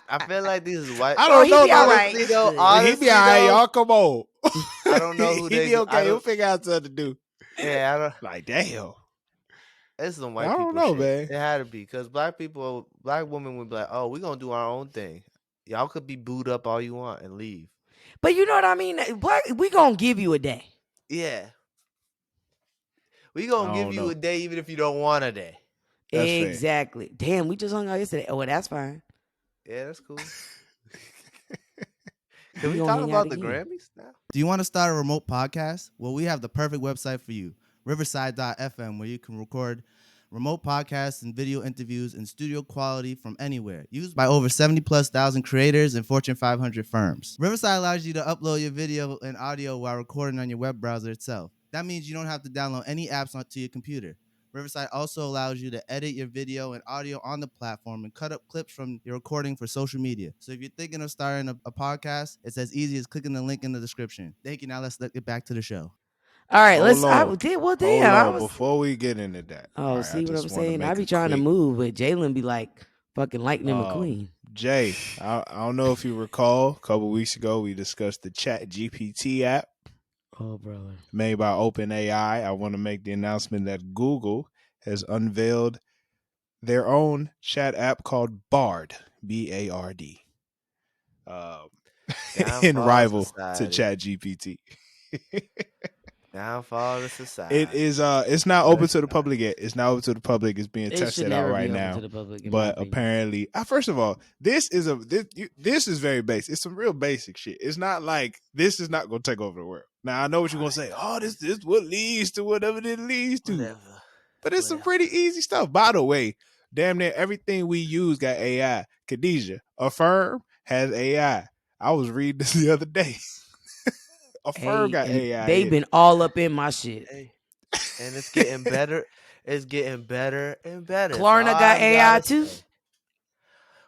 I feel like these is white. I don't he know. be all right. Honestly, though, He honestly, He be all right, though, y'all. Come on. I don't know who he they. be I okay. He'll don't, figure out something to do. yeah, I don't. Like, damn. It's some I white don't people know, shit. man. It had to be because black women would be like, "Oh, we gonna do our own thing. Y'all could be booed up all you want and leave." But you know what I mean? We gonna give you a day. Yeah, we gonna I give don't you know. a day even if you don't want a day. That's fair. Exactly. Damn, we just hung out yesterday. Oh, well, that's fine. Yeah, that's cool. Can we gonna talk hang out about the again. Grammys now? Do you want to start a remote podcast? Well, we have the perfect website for you, riverside.fm, where you can record remote podcasts and video interviews in studio quality from anywhere. Used by over 70,000+ creators and Fortune 500 firms. Riverside allows you to upload your video and audio while recording on your web browser itself. That means you don't have to download any apps onto your computer. Riverside also allows you to edit your video and audio on the platform and cut up clips from your recording for social media. So if you're thinking of starting a podcast, it's as easy as clicking the link in the description. Thank you. Now let's get back to the show. All right, Hold let's. I on. did well. Hold Damn, I on. was. Before we get into that. Oh, all right, see I what I'm just wanna saying? I make be a trying to quick- move, but Jalen be like fucking lightning McQueen. Jay, I don't know if you recall, a couple weeks ago we discussed the Chat GPT app Oh, brother. made by OpenAI. I want to make the announcement that Google has unveiled their own chat app called Bard, B-A-R-D, in Downfall of rival to society. Chat GPT. Downfall of society. It is it's not open to the public yet. It's not open to the public. It's being It should tested out never right be open now. to the public. In my But opinion. apparently, first of all, this is very basic. It's some real basic shit. It's not like this is not going to take over the world. Now I know what you're going to say. Oh, this what leads to whatever it leads to. Whatever. But it's some pretty easy stuff. By the way, damn near everything we use got AI. Khadijah, Affirm has AI. I was reading this the other day. Affirm got and AI. they've been all up in my shit. Hey, and it's getting better. It's getting better and better. Klarna That's all got I AI gotta too? say.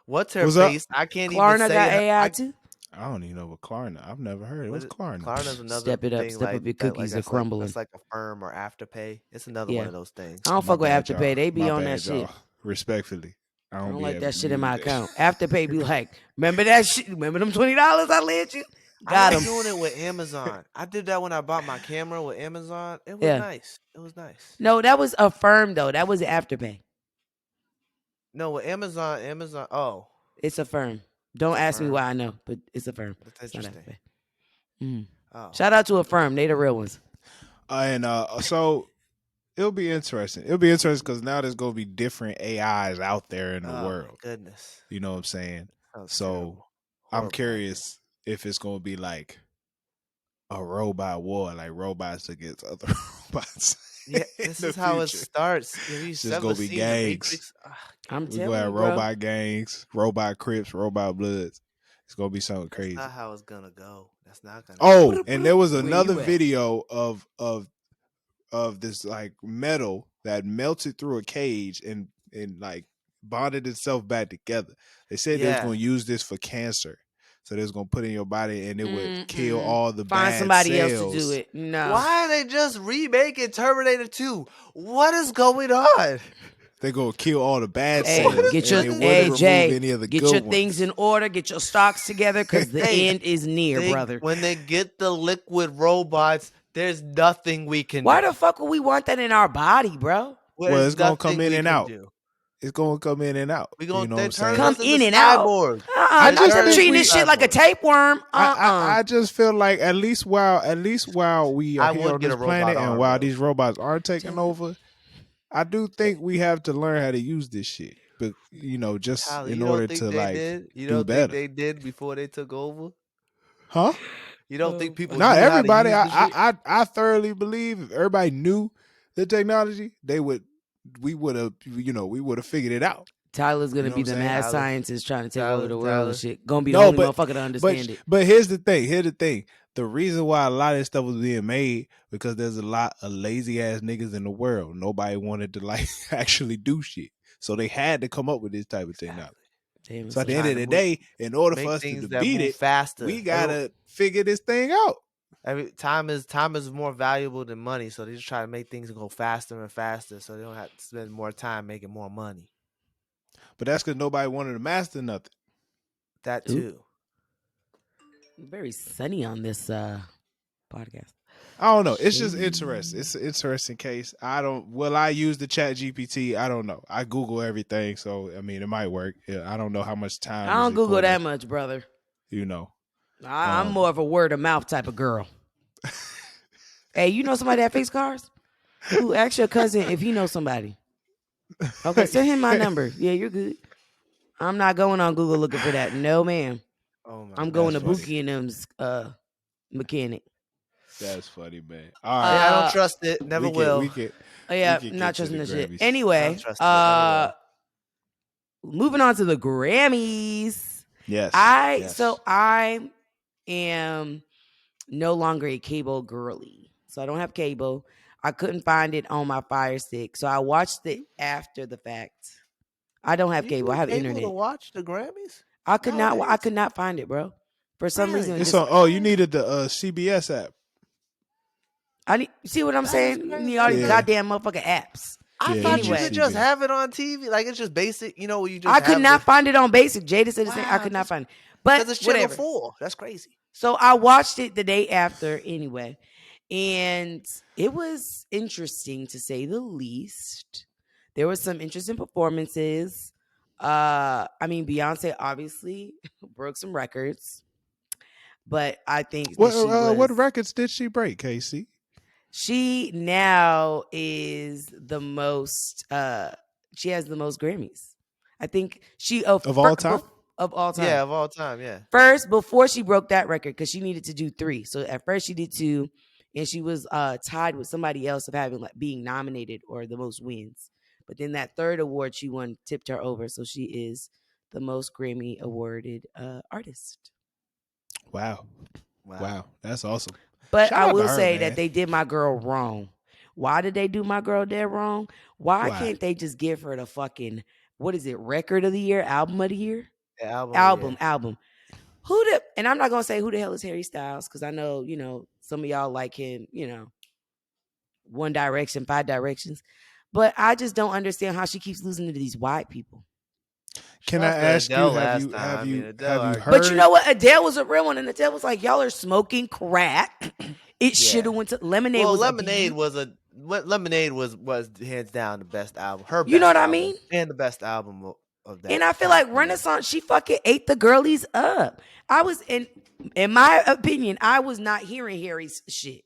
What's her What's up? face? I can't even Klarna say got her- AI I- too? I don't even know what Klarna. I've never heard it. What's Klarna? Klarna's another Step it up. thing Step like up your that, cookies are that's crumbling. It's like a firm or Afterpay. It's another Yeah. one of those things. I don't My fuck with bad, Afterpay. y'all. They be My on bad, that shit. y'all. Respectfully, I don't be like able that to shit in use my that. account. Afterpay be like, remember that shit? Remember them $20 I lent you? I Got was him. doing it with Amazon. I did that when I bought my camera with Amazon. It was Yeah. nice. It was nice. No, that was Affirm though. That was Afterpay. No, with Amazon. Oh, It's Affirm. Don't It's ask me Affirm. why I know, but it's Affirm. that's It's not interesting. Afterpay. Mhm. Oh, Shout out to Affirm. They the real ones. And so it'll be interesting. It'll be interesting because now there's gonna be different AIs out there in the oh world. my goodness. You know what I'm saying? Sounds So terrible. I'm Horrible curious if it's gonna be like a robot war, like robots against other robots. idea. Yeah, in this the is how it future. starts. Have you Just ever gonna be seen The gangs. Matrix? Ah, I'm We gonna telling have you, bro. robot gangs, robot Crips, robot Bloods. It's gonna be something that's crazy. not how it's gonna go. That's not gonna. Oh, and there was Where you another at? video of this like metal that melted through a cage and like bonded itself back together. They said they was Yeah. gonna use this for cancer. So they was gonna put it in your body and it would kill Mm-mm. all the Find bad somebody cells. else to do it. No. Why are they just remaking Terminator 2? What is going on? They gonna kill all the bad Hey, cells. get and your they wouldn't hey remove Jay, any of the get good your ones. things in order, get your stocks together, because the Hey, end is near, brother. When they get the liquid robots, there's nothing we can Why do. the fuck would we want that in our body, bro? Well, it's gonna Nothing come in we and can out. do. It's gonna come in and out. We You gonna know they what I'm turn saying? Come us into in and out. cyborgs. I Not just them think treating we- this shit like a cyborgs. tapeworm. I just feel like at least while we I are here would on get this a robot planet and arm, while though. these robots are taking over, I do think we have to learn how to use this shit. But just Tyler, in you order don't think to they like did? You do don't better. think they did before they took over? Huh? You don't think people Not knew everybody. how to use the shit? I thoroughly believe if everybody knew the technology, we would have figured it out. Tyler's gonna You know be what the I'm saying? mad Tyler. scientist trying to take over the world Tyler. and shit. Gonna be the No, only but- motherfucker to understand it. But here's the thing. The reason why a lot of this stuff was being made because there's a lot of lazy ass niggas in the world. Nobody wanted to like actually do shit, so they had to come up with this type of technology. Damn, So at the son. end of Trying the to day, in order Make for us to things that defeat move it, faster. we gotta figure this thing out. Time is more valuable than money, so they just try to make things go faster and faster, so they don't have to spend more time making more money. But that's because nobody wanted to master nothing. That Ooh. too. Very sunny on this podcast. I don't know. It's just interesting. It's an interesting case. Will I use the Chat GPT? I don't know. I Google everything, so I mean it might work. Yeah, I don't know how much time. I don't is Google that important, much, brother. I'm Um, more of a word of mouth type of girl. Hey, you know somebody that fix cars? Who ask your cousin if he knows somebody. Okay, send him my number. Yeah, you're good. I'm not going on Google looking for that. No, ma'am. Oh my I'm going to That's funny. Buki and them's mechanic. That's funny, man. All right, Yeah, I don't Uh, trust it. Never we can will. we can yeah, we can not get to trusting the the shit. Grammys. I don't Anyway, trust it. Never will. moving on to the Grammys. Yes, I yes. so I am no longer a cable girly. So I don't have cable. I couldn't find it on my Fire Stick. So I watched it after the fact. I don't have You cable. I need have cable to internet. watch the Grammys I could not I nowadays? could not find it, bro. For some reason Really? it It's just on. Oh, you needed the CBS app. I need see what I'm That is saying? You crazy. need all these Yeah, goddamn motherfucking apps. I yeah. You thought you need Anyway, could just CBS. have it on TV. Like it's just basic, where you just I could have the. not find it on basic. Jada said the same. I Wow, could not just find it. But because it's Channel whatever. 4. That's crazy. So I watched it the day after anyway. And it was interesting to say the least. There was some interesting performances. I mean, Beyonce obviously broke some records, but I think that What records did she break, Casey? she now is the most she has the most Grammys. I think she Of all time? of all time. Yeah, of all time. Yeah. First, before she broke that record, because she needed to do 3. So at first she did 2, and she was tied with somebody else of having like being nominated or the most wins. But then that third award she won tipped her over, so she is the most Grammy awarded artist. Wow, Wow. wow, that's awesome. But Shout I out to will her, say that man. they did my girl wrong. Why did they do my girl dead wrong? Why Why? can't they just give her the fucking what is it? Record of the year, album of the year, The album. album, Yeah. album. Who the and I'm not gonna say who the hell is Harry Styles because I know some of y'all like him. One Direction, Five Directions, but I just don't understand how she keeps losing to these white people. She Can I lost to ask you? Adele Have last you time. have I mean, you Adele. have you Already, But you heard? know what? Adele was a real one, and Adele was like, "Y'all are smoking crack." It should yeah. have went to Lemonade. Well, Was a Lemonade was hands down the best album. Her you know best what I album mean? and the best album of And that I feel time like period. Renaissance, she fucking ate the girlies up. I was in my opinion, I was not hearing Harry's shit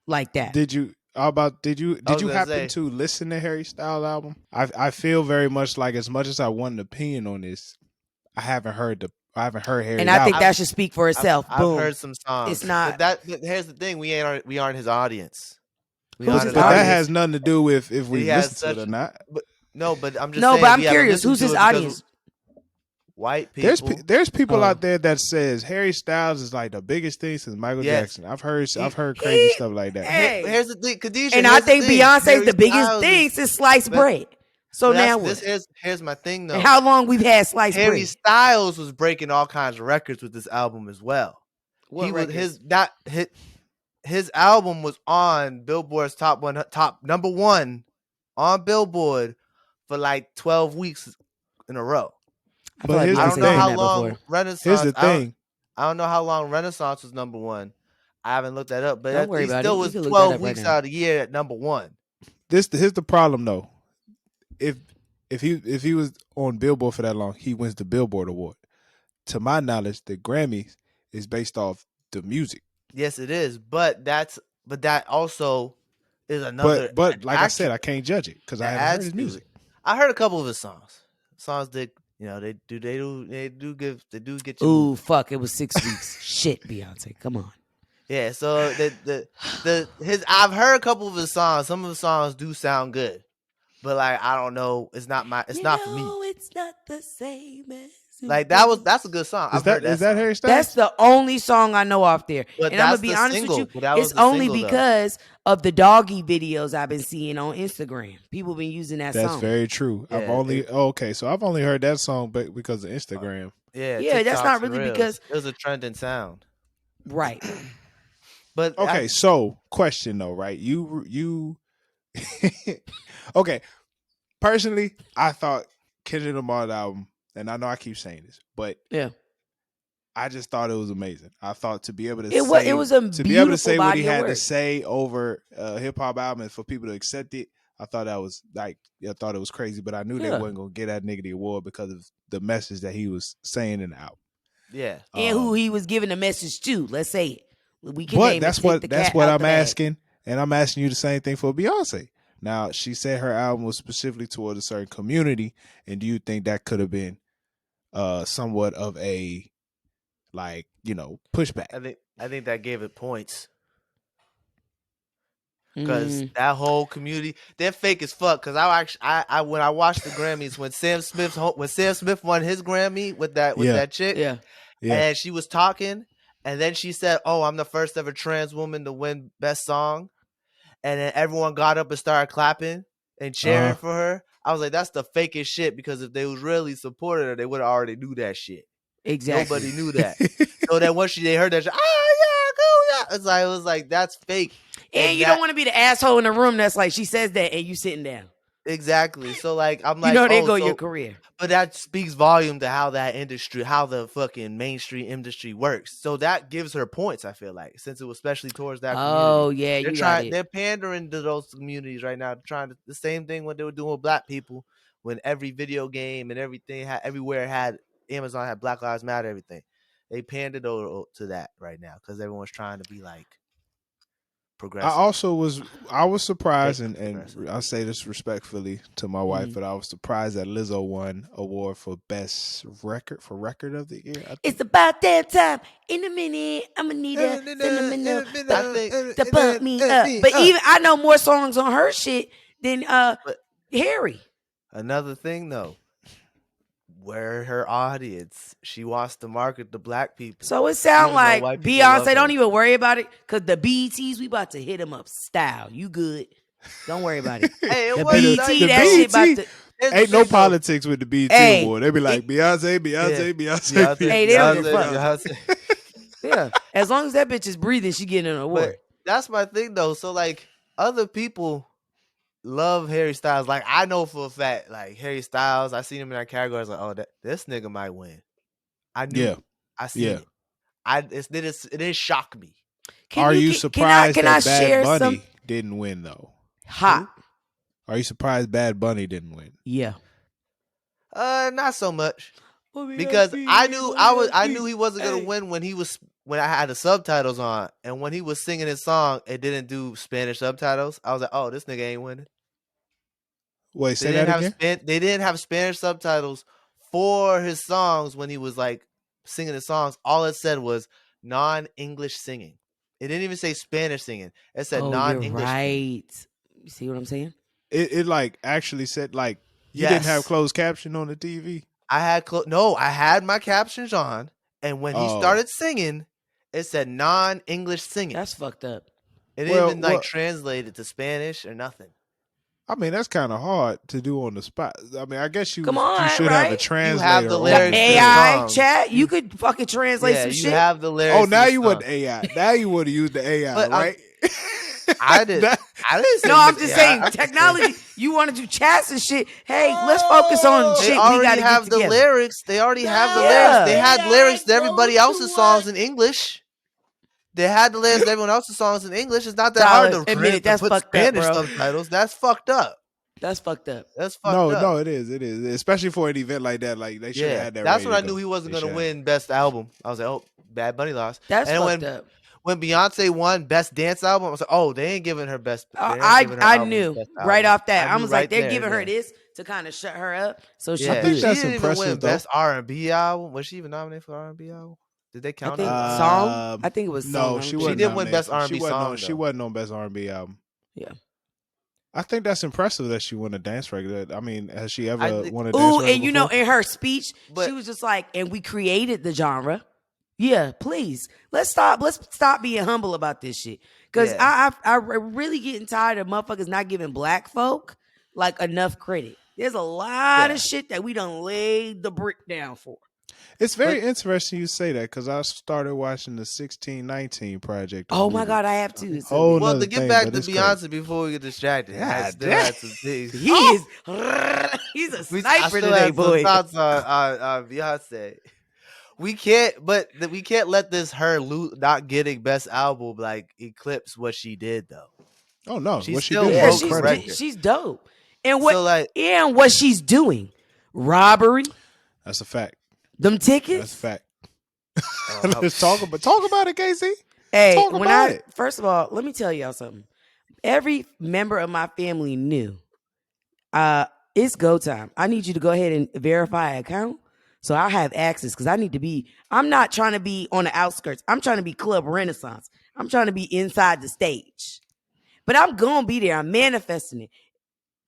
like that. Did you? How about I did was you gonna happen say, to listen to Harry Styles album? I feel very much like as much as I want an opinion on this, I haven't heard And Harry's I think album. that should speak for itself. I've Boom. heard some It's songs, not but here's the thing: we aren't his audience. We who's aren't his his But that audience. audience. has nothing to do with if And we he has listen to it such, or not. but no, but I'm just No, but saying I'm we haven't curious. listened Who's to his it because audience? white people. There's people Oh. out there that says Harry Styles is like the biggest thing since Michael Yes, Jackson. I've he, heard crazy He stuff like that. hey. here's the thing, Khadijah. And I Here's the think thing: Beyonce's Harry the biggest Styles thing is, since sliced but bread. So but now that's what? here's my thing And though. how long we've had sliced Harry bread? Styles was breaking all kinds of records with this album as well. What He was records? his album was on Billboard's top number 1 on Billboard for like 12 weeks in a row. I feel But like here's I the don't Beyonce's know done how thing. that long before. Here's the Renaissance. thing. I don't know how long Renaissance was number 1. I haven't looked that up, Don't but worry he about it. still You was can look that 12 up right weeks now. out of the year at number 1. Here's the problem though. If he was on Billboard for that long, he wins the Billboard award. To my knowledge, the Grammys is based off the music. Yes, it is, but that also is another But like I said, accurate I can't judge it because I that haven't heard adds his to music. it. I heard a couple of his songs. Songs that they do get you Ooh, moving. fuck! It was 6 weeks. Shit, Beyonce, come on. Yeah, so his I've heard a couple of his songs. Some of his songs do sound good, but like I don't know, it's not for me. It's not the same as it Like was. that's a good song. Is I've heard that that song, Harry Styles? That's the only song I know off there. but And I'm gonna that's be the honest with single. you, But that it's was the only single though. because of the doggy videos I've been seeing on Instagram. People been using that That's song. very true. Yeah, I've only okay, so I've only heard that song, but because of Instagram. Yeah, Yeah, that's TikToks not and really Reels. because It was a trending sound. right. But Okay, so question though, right? You okay. Personally, I thought Kendrick Lamar's album, and I know I keep saying this, but Yeah. I just thought it was amazing. I thought to be able to It say was a to be able to beautiful say what he body of had to work. say over a hip hop album and for people to accept it, I thought that was like I thought it was crazy. But I knew they Yeah. wasn't gonna get that nigga the award because of the message that he was saying in the album. yeah, And who he was giving the message to. Let's say it. We can But name that's it. Take what the that's cat what out I'm the bag. asking, and I'm asking you the same thing for Beyonce. Now she said her album was specifically towards a certain community, and do you think that could have been somewhat of a like pushback? I think that gave it points. Cause that whole community, they're fake as fuck. Cause I when I watched the Grammys when Sam Smith won his Grammy with that chick, Yeah. and she was talking, and then she said, "Oh, I'm the first ever trans woman to win Best Song," and then everyone got up and started clapping and cheering for her. I was like, that's the fakest shit, because if they was really supported her, they would have already knew that shit. Exactly. Nobody knew that. So then once they heard that shit, yeah, go yeah. It was like that's fake. And you don't want to be the asshole in the room that's like, she says that and you sitting down. Exactly. So like I'm like, you know, there go your career. But that speaks volume to how that industry, how the fucking mainstream industry works. So that gives her points, I feel like, since it was especially towards that community. Oh yeah, you got it. They're pandering to those communities right now, trying to the same thing when they were doing with black people, when every video game and everything everywhere had Amazon had Black Lives Matter, everything. They pandered to that right now because everyone's trying to be like progressive. I was surprised, and I say this respectfully to my wife, but I was surprised that Lizzo won award for best record of the year. It's about that time. In a minute, I'ma need a to pump me up. But even I know more songs on her shit than Harry. Another thing though, where her audience, she wants to market the black people. So it sounds like Beyonce, don't even worry about it, because the BETs, we about to hit them up style. You good. Don't worry about it. Hey, the BET, that shit about to... Ain't no politics with the BET award. They be like, Beyonce. Hey, they don't give a fuck. Yeah. As long as that bitch is breathing, she getting an award. But that's my thing though. So like other people love Harry Styles. Like I know for a fact, like Harry Styles, I seen him in that category. I was like, oh, this nigga might win. I knew. Yeah. I see it. It didn't shock me. Are you surprised that Bad Bunny didn't win though? Hot. Are you surprised Bad Bunny didn't win? Yeah. Not so much. Because I knew he wasn't gonna win when I had the subtitles on, and when he was singing his song, it didn't do Spanish subtitles. I was like, oh, this nigga ain't winning. Wait, say that again? They didn't have Spanish subtitles for his songs when he was like singing his songs. All it said was non-English singing. It didn't even say Spanish singing. It said non-English. You're right. You see what I'm saying? It like actually said like you didn't have closed caption on the TV. I had my captions on, and when he started singing, it said non-English singing. That's fucked up. It didn't even translate it to Spanish or nothing. I mean, that's kind of hard to do on the spot. I mean, I guess you should right? have a translator. You have the lyrics. AI chat. You could fucking translate some shit. You have the lyrics. Oh, now you want AI. Now you want to use the AI, right? I didn't. No, I'm just saying technology. You want to do chats and shit. Hey, let's focus on shit. They already have the lyrics. They already have the lyrics. They had lyrics to everybody else's songs in English. They had the lyrics to everyone else's songs in English. It's not that hard to put Spanish subtitles. That's fucked up. That's fucked up. That's fucked up. No, it is. It is. Especially for an event like that. Like they should have had that. That's when I knew he wasn't going to win Best Album. I was like, oh, Bad Bunny lost. That's fucked up. When Beyonce won Best Dance Album, I was like, oh, they ain't giving her Best. I knew right off that. I was like, they're giving her this to kind of shut her up. So she that's didn't even win though. Best R&B Album. Was she even nominated for R&B Album? Did they count it? Song? I think it was song. No, she didn't win Best R&B Song. She wasn't on Best R&B Album. Yeah. I think that's impressive that she won a dance record. I mean, has she ever won a dance record? And you know, in her speech, she was just like, and we created the genre. Yeah, please. Let's stop being humble about this shit. Because I'm really getting tired of motherfuckers not giving black folk like enough credit. There's a lot of shit that we done laid the brick down for. It's very interesting you say that because I started watching the 1619 Project. Oh my God, I have to. Well, to get back to Beyonce before we get distracted, he's a sniper today, boy. Thoughts on Beyonce. We can't let this her not getting Best Album like eclipse what she did though. Oh no, she's what she still did. She's dope, and what she's doing, robbery. That's a fact. Them tickets. That's a fact. Let's talk about it, Casey. Hey, first of all, let me tell y'all something. Every member of my family knew it's go time. I need you to go ahead and verify an account so I have access because I'm not trying to be on the outskirts. I'm trying to be Club Renaissance. I'm trying to be inside the stage. But I'm gonna be there. I'm manifesting it.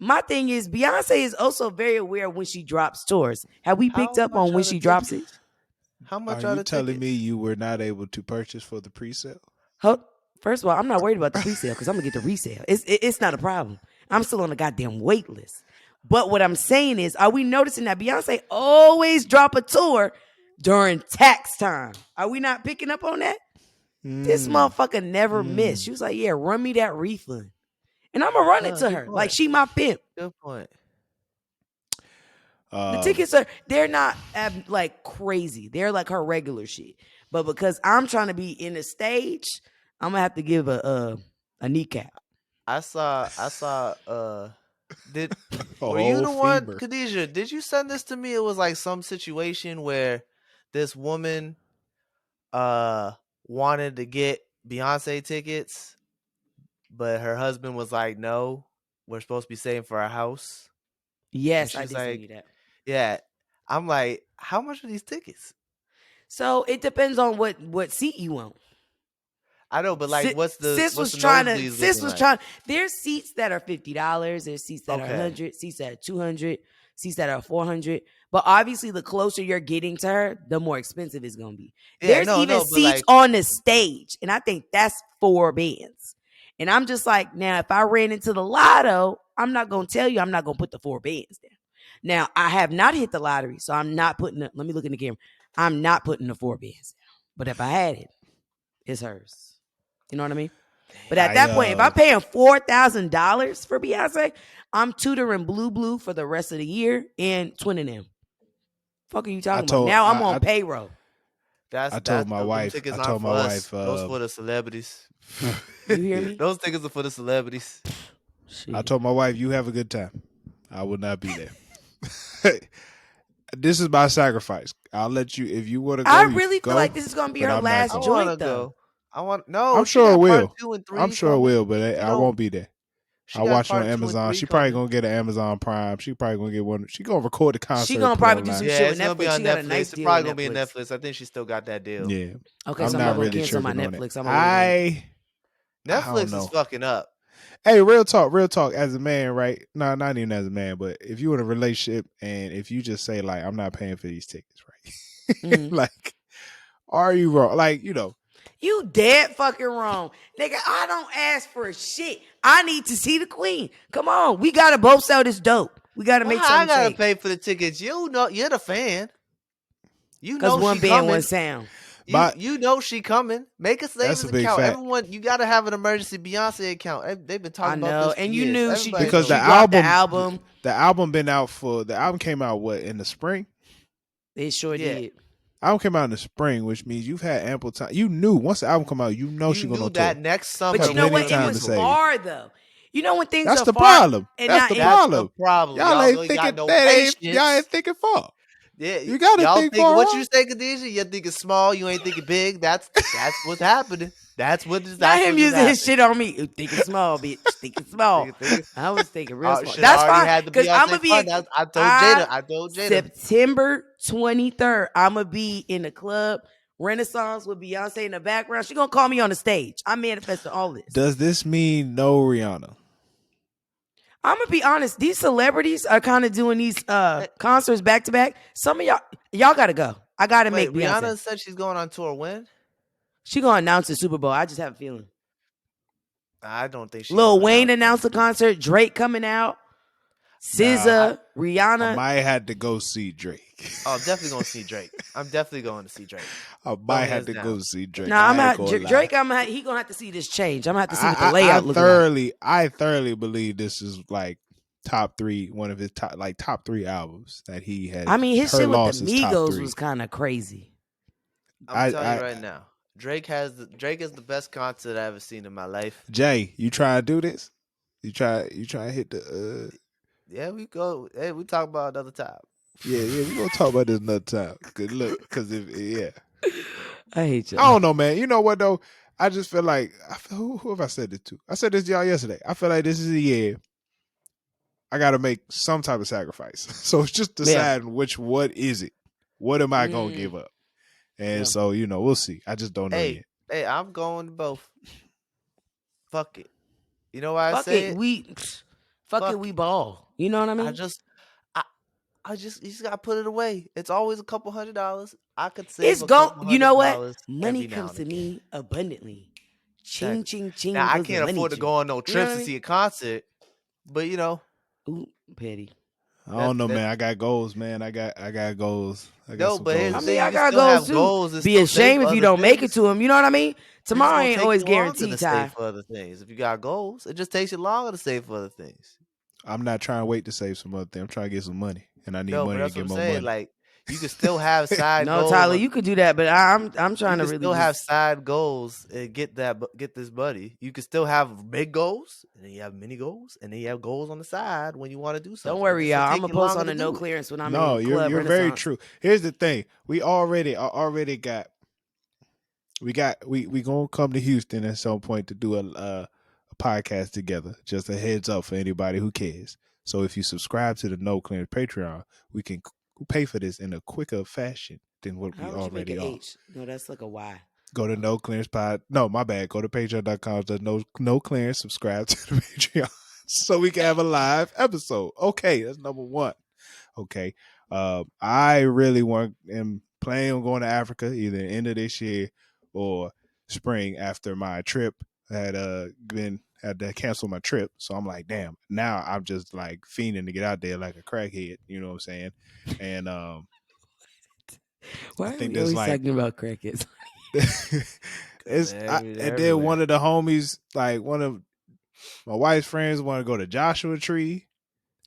My thing is, Beyonce is also very aware when she drops tours. Have we picked How up much on when are the she drops it? tickets? How Are much are you the telling tickets? me you were not able to purchase for the pre-sale? First of all, I'm not worried about the pre-sale because I'm gonna get the resale. It's not a problem. I'm still on the goddamn wait list. But what I'm saying is, are we noticing that Beyonce always drop a tour during tax time? Are we not picking up on that? This motherfucker never missed. She was like, "Yeah, run me that refund," and I'm gonna run it to Good her like point. she my pimp. Good point. The tickets they're not like crazy. They're like her regular shit. But because I'm trying to be in the stage, I'm gonna have to give a kneecap. I saw did a were you whole the one, femur. Khadijah? Did you send this to me? It was like some situation where this woman wanted to get Beyonce tickets, but her husband was like, "No, we're supposed to be saving for our house." And Yes, I she's did send you like, that. "Yeah." I'm like, "How much are these tickets?" So it depends on what seat you want. I know, but like, what's the nosebleeds Sis looking was like? trying. There's seats that are $50. There's seats that are Okay. 100. Seats that are 200. Seats that are 400. But obviously, the closer you're getting to her, the more expensive it's gonna be. Yeah, There's no, even no, but seats like, on the stage, and I think that's 4 bands. And I'm just like, now if I ran into the lotto, I'm not gonna tell you I'm not gonna put the 4 bands down. Now I have not hit the lottery, so I'm not putting. Let me look in the camera. I'm not putting the 4 bands down. But if I had it, it's hers. You know what I mean? But at that point, if I'm paying $4,000 for Beyonce, I'm tutoring Blue for the rest of the year and twinning them. Fuck are you talking about? Now I'm on payroll. I told my them wife. tickets I aren't told for my us. wife. Those for the celebrities. You hear me? Those tickets are for the celebrities. Shit. I told my wife, "You have a good time. I will not be there." This is my sacrifice. I'll let you if you want to go. I You really go, feel like this is gonna be but her I'm not last I going. want to joint, though. go. No, I'm she sure it got part will. 2 and 3 I'm sure it coming. will, but I won't be there. She I'll got watch it on part 2 and Amazon. 3 She probably coming. gonna get an Amazon Prime. She probably gonna get one. She gonna record the concert. She gonna put probably it do some online. shit Yeah, with it's gonna be Netflix. on She got a Netflix. nice It's deal probably with gonna be Netflix. Netflix. I think she still got that deal. Yeah. Okay, I'm so I'm not not really gonna cancel my tripping on it. Netflix. I'm gonna wait on it. I don't Netflix know. is fucking up. Hey, real talk. As a man, right? No, not even as a man, but if you're in a relationship and if you just say like, "I'm not paying for these tickets," right? Mhm. Like, are you wrong? Like, You dead fucking wrong. Nigga, I don't ask for shit. I need to see the queen. Come on. We gotta both sell this dope. We gotta Why make I something gotta shake. pay for the tickets? You know, you're the fan. You Because know one she band, one coming. sound. but You know she coming. Make a that's savings a big account. fact. Everyone, you gotta have an emergency Beyonce account. They've been I talking about know. this for And you years. knew Everybody Because she the knows. dropped the album, album. the album came out what in the spring. It sure Yeah. did. Album came out in the spring, which means you've had ample time. You knew once the album come out, you know You she going knew on that tour. next summer. But you know plenty what? of It time was to save. far though. You know when things That's are the far problem. and That's not the in, That's problem. the problem. Y'all Y'all ain't ain't thinking got no that ain't. patience. Y'all ain't thinking far. Yeah, You gotta y'all think thinking far what out. you say, Khadijah? You're thinking small. You ain't thinking big. That's what's happening. That's not what's him using happening. his shit on me. You thinking small, bitch. Thinking small. Thinking- I was thinking real small. should That's already fine. had the Because I'm Beyonce gonna fund. be I told Jada. September 23rd. I'm gonna be in the club Renaissance with Beyonce in the background. She gonna call me on the stage. I manifested all this. Does this mean no Rihanna? I'm gonna be honest. These celebrities are kind of doing these concerts back to back. Some of y'all gotta go. I gotta Wait, make Beyonce. Rihanna said she's going on tour when? She gonna announce the Super Bowl. I just have a feeling. I don't think she's Lil Wayne announced a concert. Drake coming out. SZA, Rihanna. I might have to go see Drake. Oh, I'm definitely going to see Drake. I'm definitely going to see Drake. I might hands have to down. go see Drake. Nah, I'm I ain't at gonna lie. Drake. He gonna have to see this change. I'm gonna have to see what the layout looks like. I thoroughly believe this is like top three, one of his top 3 albums that he had. I mean, his shit with the is top Migos 3. was kind of crazy. I'm telling you right now, Drake is the best concert I've ever seen in my life. Jay, you try to do this? You try to hit the Yeah, we go. Hey, we talk about another time. Yeah, we're gonna talk about this another time. Good look, because I hate you. I don't know, man. You know what though? I just feel like who have I said this to? I said this to y'all yesterday. I feel like this is a year I got to make some type of sacrifice. So it's just deciding what is it? What am I gonna give up? And so we'll see. I just don't know yet. Hey, I'm going to both. Fuck it. You know why I Fuck say it, it? fuck it, Fuck we it. ball. You know what I I mean? just, I, you just gotta put it away. It's always a couple $100. I could save It's a go. couple You hundred know what? dollars Money every now comes and to again. me abundantly. Ching, Exactly. ching, ching Now I goes the can't money afford to tree. go on no You know trips what I to mean? see a concert, but Ooh, petty. I don't know, that man. I got goals, man. I got goals. I got no. some But here's I the goals. mean, thing: I you can got still goals have too. goals and Be still a save shame for if you other don't make it things. to them. You know what I mean? It's just Tomorrow gonna ain't take always you longer to guaranteed, save Ty. for other things. If you got goals, it just takes you longer to save for other things. I'm not trying to wait to save some other thing. I'm trying to get some money, and I need No, but money to that's what get I'm more saying. money. Like you can still have side No, goals Tyler, on. you could do that, but I'm You trying to can really still have just. side goals and get this money. You can still have big goals, and then you have mini goals, and then you have goals on the side when you want to do Don't something. It's worry, just gonna y'all. I'm take gonna you post longer on to the no do it. clearance when I'm No, in Club you're very Renaissance. true. Here's the thing: we already got. We gonna come to Houston at some point to do a podcast together. Just a heads up for anybody who cares. So if you subscribe to the No Clearance Patreon, we can pay for this in a quicker fashion than what we How would you make already an are. H? No, that's like a Y. Go to No Clearance Pod. No, my bad. Go to patreon.com. No Clearance. Subscribe to the Patreon so we can have a live episode. Okay, that's number one. Okay. I really am planning on going to Africa either end of this year or spring after my trip. Had to cancel my trip. So I'm like, damn, now I'm just like fiending to get out there like a crackhead, you know what I'm saying? And I Why are think we there's always like talking about crickets? and then one of the homies, like one of my wife's friends want to go to Joshua Tree.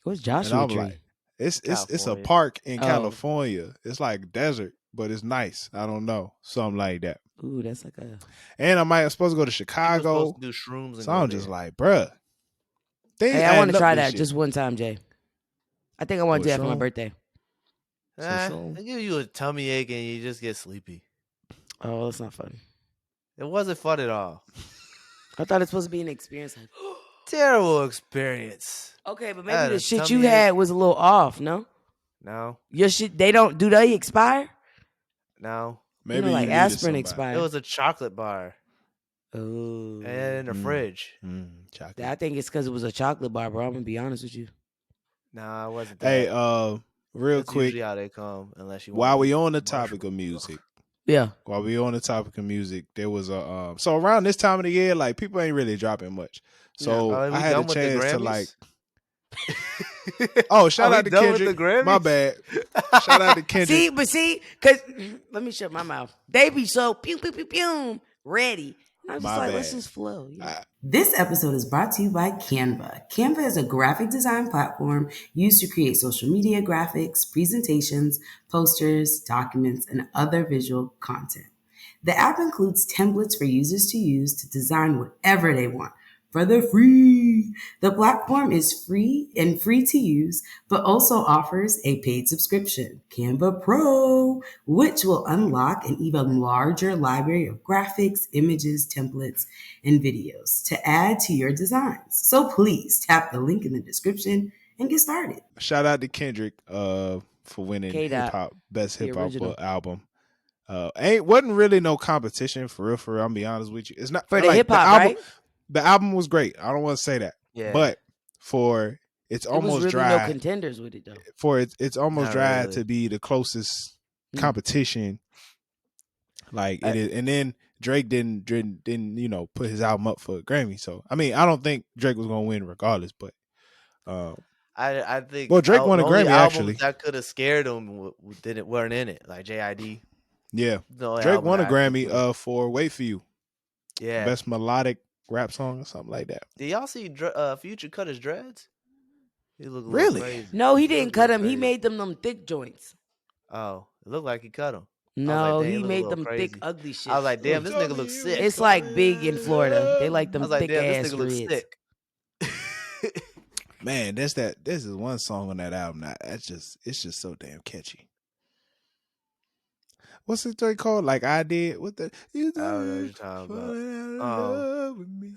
What's And Joshua I'm Tree? like, it's a California. park in Oh. California. It's like desert, but it's nice. I don't know, something like that. Ooh, that's like a. And I'm supposed to go to People Chicago. supposed to do shrooms and So go I'm there. just like, bruh, things Hey, I want adding to up try this that year. just one time, Jay. I think I want to do that for my birthday. They give you a tummy ache and you just get sleepy. Oh, that's not fun. It wasn't fun at all. I thought it's supposed to be an experience. Like, Terrible experience. okay, but I maybe had the a shit you tummy ache. had was a little off. No, No, your shit. Do they expire? no. Maybe like you needed aspirin somebody. expire. It was a chocolate bar Oh, and in the fridge. Chocolate. I think it's because it was a chocolate bar, bro. I'm gonna be honest with you. No, it wasn't that. Hey, real That's quick, usually how they come, unless you want. while we on the topic of music, Yeah. there was a so around this time of the year, like people ain't really dropping much. So Are we I had a done with the chance to Grammys? like. Oh, shout Are we out to done with Kendrick. the Grammys? My bad. Shout out to Kendrick. Cause let me shut my mouth. They be so pew pew pew pew ready. And I'm just My like, let's bad. just flow. You know? This episode is brought to you by Canva. Canva is a graphic design platform used to create social media graphics, presentations, posters, documents, and other visual content. The app includes templates for users to use to design whatever they want for the free. The platform is free to use, but also offers a paid subscription, Canva Pro, which will unlock an even larger library of graphics, images, templates, and videos to add to your designs. So please tap the link in the description and get started. Shout out to Kendrick for winning K-Dot, best the hip hop original. album. Wasn't really no competition for real. I'm be honest with you. It's not For the like hip hop, album. right? The album was great. I don't want to say that, Yeah. but for it's It was almost really dry. no contenders with it though. For it's almost Not dry really. to be the closest competition. Like it is, and then Drake didn't put his album up for a Grammy. So I mean, I don't think Drake was gonna win regardless. But I think Drake won a the only Grammy albums actually. that could have scared him weren't in it, like JID. Yeah, The only Drake album won a that I think Grammy would've- for "Wait for You," Yeah. best melodic rap song or something like that. Did y'all see Future cut his dreads? He looked a little Really? crazy. No, he He didn't looked a cut little them. He crazy. made them thick joints. Oh, it looked like he cut him. No, dang, he look a made little them thick, crazy. ugly shit. I was like, damn, this nigga looks sick. It's like big in Florida. They like I them was like, thick damn, this ass nigga looks dreads. sick. Man, this is one song on that album. It's just so damn catchy. What's the joint called? Like I did. What the? You I don't know what you're talking about. love with me.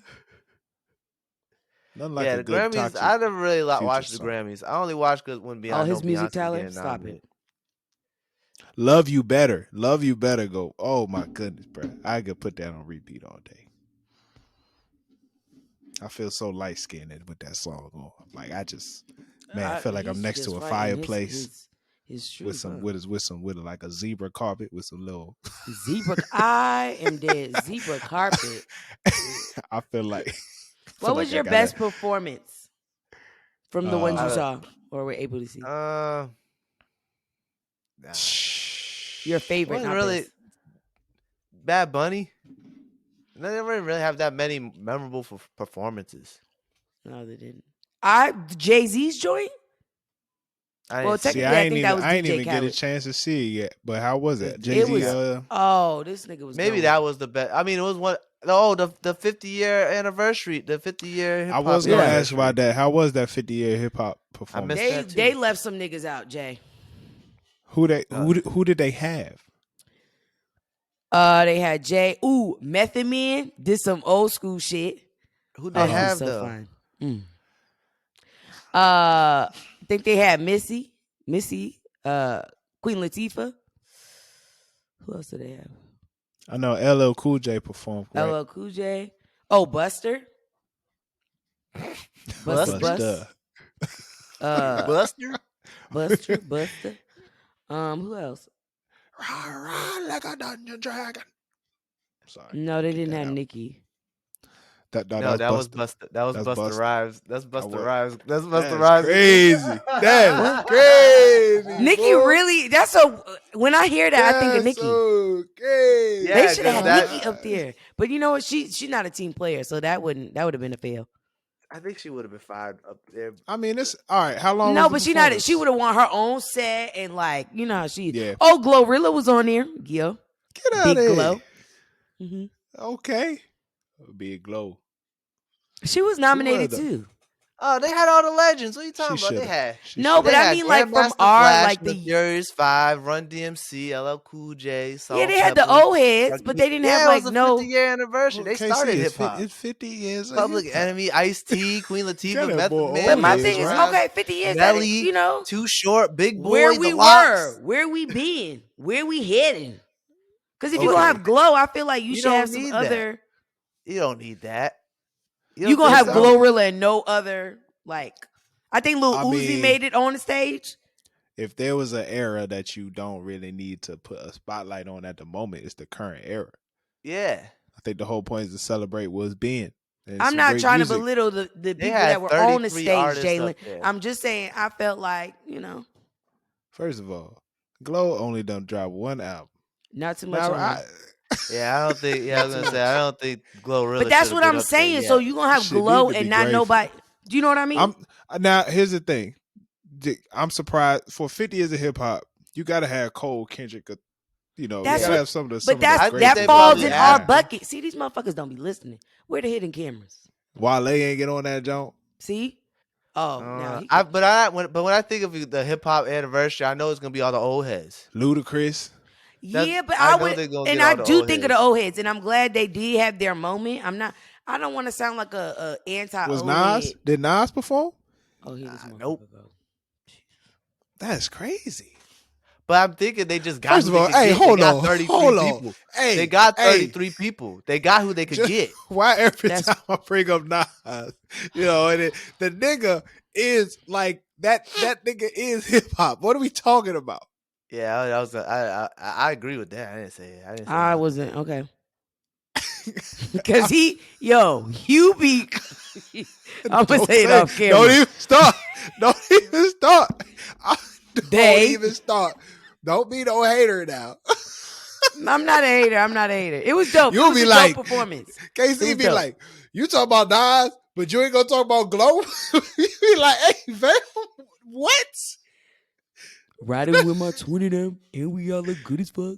Nothing like Yeah, a the good Grammys. toxic. I never really Future watched the song. Grammys. I only watched when Beyonce. All his music, Beyonce Tyler. getting Stop nominated. it. Love You Better. Love You Better go. Oh my goodness, bro. I could put that on repeat all day. I feel so light skinned with that song on. Like I feel like I'm He's next just to a fighting fireplace his with truth, huh? with like a zebra carpet with some little. Zebra. I am dead. Zebra carpet. I feel like What was I your gotta. best performance from the ones you Uh, saw or were able to see? uh, nah. Your favorite, Wasn't not really best. Bad Bunny. They didn't really have that many memorable performances. No, they didn't. Jay-Z's joint? I Well, didn't see. See, technically, I think that was I ain't DJ even get a Khaled. chance to see it yet. But how was it? It Jay It Z. was. Oh, this nigga was. Maybe going. that was the best. I mean, it was one. Oh, the 50-year anniversary, the 50-year hip I hop. was gonna ask anniversary. about that. How was that 50-year hip hop performance? missed that too. They left some niggas out, Jay. Who did they have? They had Jay. Ooh, Method Man did some old school shit. Who Oh, they he was have so though? fine. I think they had Missy, Queen Latifah. Who else did they have? I know LL Cool J performed. Right? LL Cool J. Oh, Buster. Buster. Buster. Buster. Buster. Who else? Rah, like a dungeon dragon. Sorry. No, they didn't that have out. Nikki. No, that was Buster. Buster. That was That's Buster Buster. Rhymes. That's Buster would- Rhymes. That's Buster That's Rhymes. crazy. That's crazy. Nikki boy. really? That's a. When I hear that, I think of That's Nikki. so crazy. Yeah, They should have just had that- Nikki up there. But you know what? She's not a team player, so that would have been a fail. I think she would have been fine up there. I mean, it's all right. How long? No, was the but she not. She performance? would have won her own set and like you know how she. Yeah. Oh, Glorilla was on there. Yo, Get out Big of Glow. here. hmm Okay. Big Glow. She was nominated though. too. Oh, they had all the legends. What are you talking She about? They shoulda. had. No, but They I had mean like from Grandmaster our Flash, like the the Furious 5, Run DMC, LL Cool J, Salt yeah they had the Pepper, old heads, Chuck but E. they didn't Yeah, have it like was a no. 50-year anniversary. Well, They KC, started it's hip hop. It's 50 years. of Public hip-hop. Enemy, Ice-T, Queen Latifah, that Method boy Man, But my old thing heads, is right? okay, 50 years. That Melly, is, you know Too Short, Big Boy, where The we Lox. were, where we been, where we heading. Because if you Okay. gonna have Glow, I feel like you You should don't have some need other. You don't need that. You don't gonna think have so? Glorilla and no other like. I think Lil I Uzi mean- made it on the stage. If there was an era that you don't really need to put a spotlight on at the moment, it's the current era. Yeah. I think the whole point is to celebrate what's being. And I'm some not great trying music. to belittle the people had that were on the 33 stage, artists Jalen. up there. I'm just saying, I felt like First of all, Glow only done drop one album. not too much. Now, on that. Yeah, I don't think. Yeah, I was gonna say I don't think Glorilla. But that's should've what been I'm up there saying. yet. So you gonna have Shit Glow need to and be not grateful. nobody. Do you know what I mean? Now here's the thing. I'm surprised for 50 years of hip hop, you gotta have Cole, Kendrick, you know, That's you gotta what- have some of the. but that's I think that they falls probably in have. our bucket. See, these motherfuckers don't be listening. Where the hidden cameras? Wale ain't get on that joint. See? Oh, now he When I think of the hip hop anniversary, I know it's gonna be all the old heads. Ludacris. yeah, but I I know would, they gonna and get I all the do old think of the heads. old heads, and I'm glad they did have their moment. I don't want to sound like a anti Was old Nas? head. Did Nas perform? Oh, he was Nope. That's crazy. But I'm thinking they just got. First who of all, they could hey, get. hold They got on, 33 hold on. people. Hey, They got hey, 33 people. They got who they could just- get. Why every That's- time I bring up Nas, you know, and the nigga is like that. That nigga is hip hop. What are we talking about? Yeah, I agree with that. I didn't say it. I didn't say I nothing. wasn't okay. Because you be. I'm gonna Don't say it off camera. Don't even start. Don't even start. Don't They- even start. Don't be no hater now. I'm not a hater. It was dope. You'll It was be a like- dope performance. It KC was be dope. like, you talk about Nas, but you ain't gonna talk about Glow. You be like, hey, fam, what? Riding with my 20 them, and we all look good as fuck.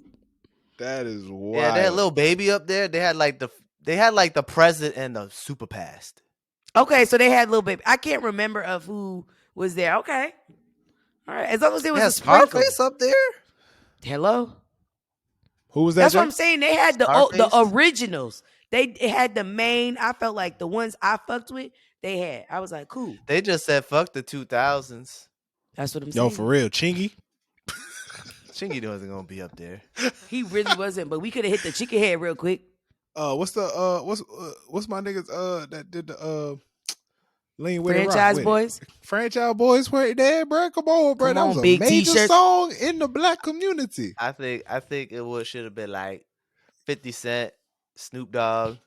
That is wild. Yeah, they had little baby up there. They had like the present and the super past. Okay, so they had little baby. I can't remember of who was there. Okay, all right. As long as it was They had a sprinkle. Scarface up there. Hello. Who was that? That's what Jay? I'm saying. They had the Scarface? originals. They had the main. I felt like the ones I fucked with. They had. I was like, cool. They just said fuck the 2000s. That's what I'm saying. Yo, for real, Chingy. Chingy wasn't gonna be up there. He really wasn't. But we could have hit the chicken head real quick. what's my niggas that did the Lean with it rock Franchise with Boys. it. Franchise Boys were there, bro. Come on, bro. Come That on, was a big major t-shirts. song in the black community. I think it should have been like 50 Cent, Snoop Dogg,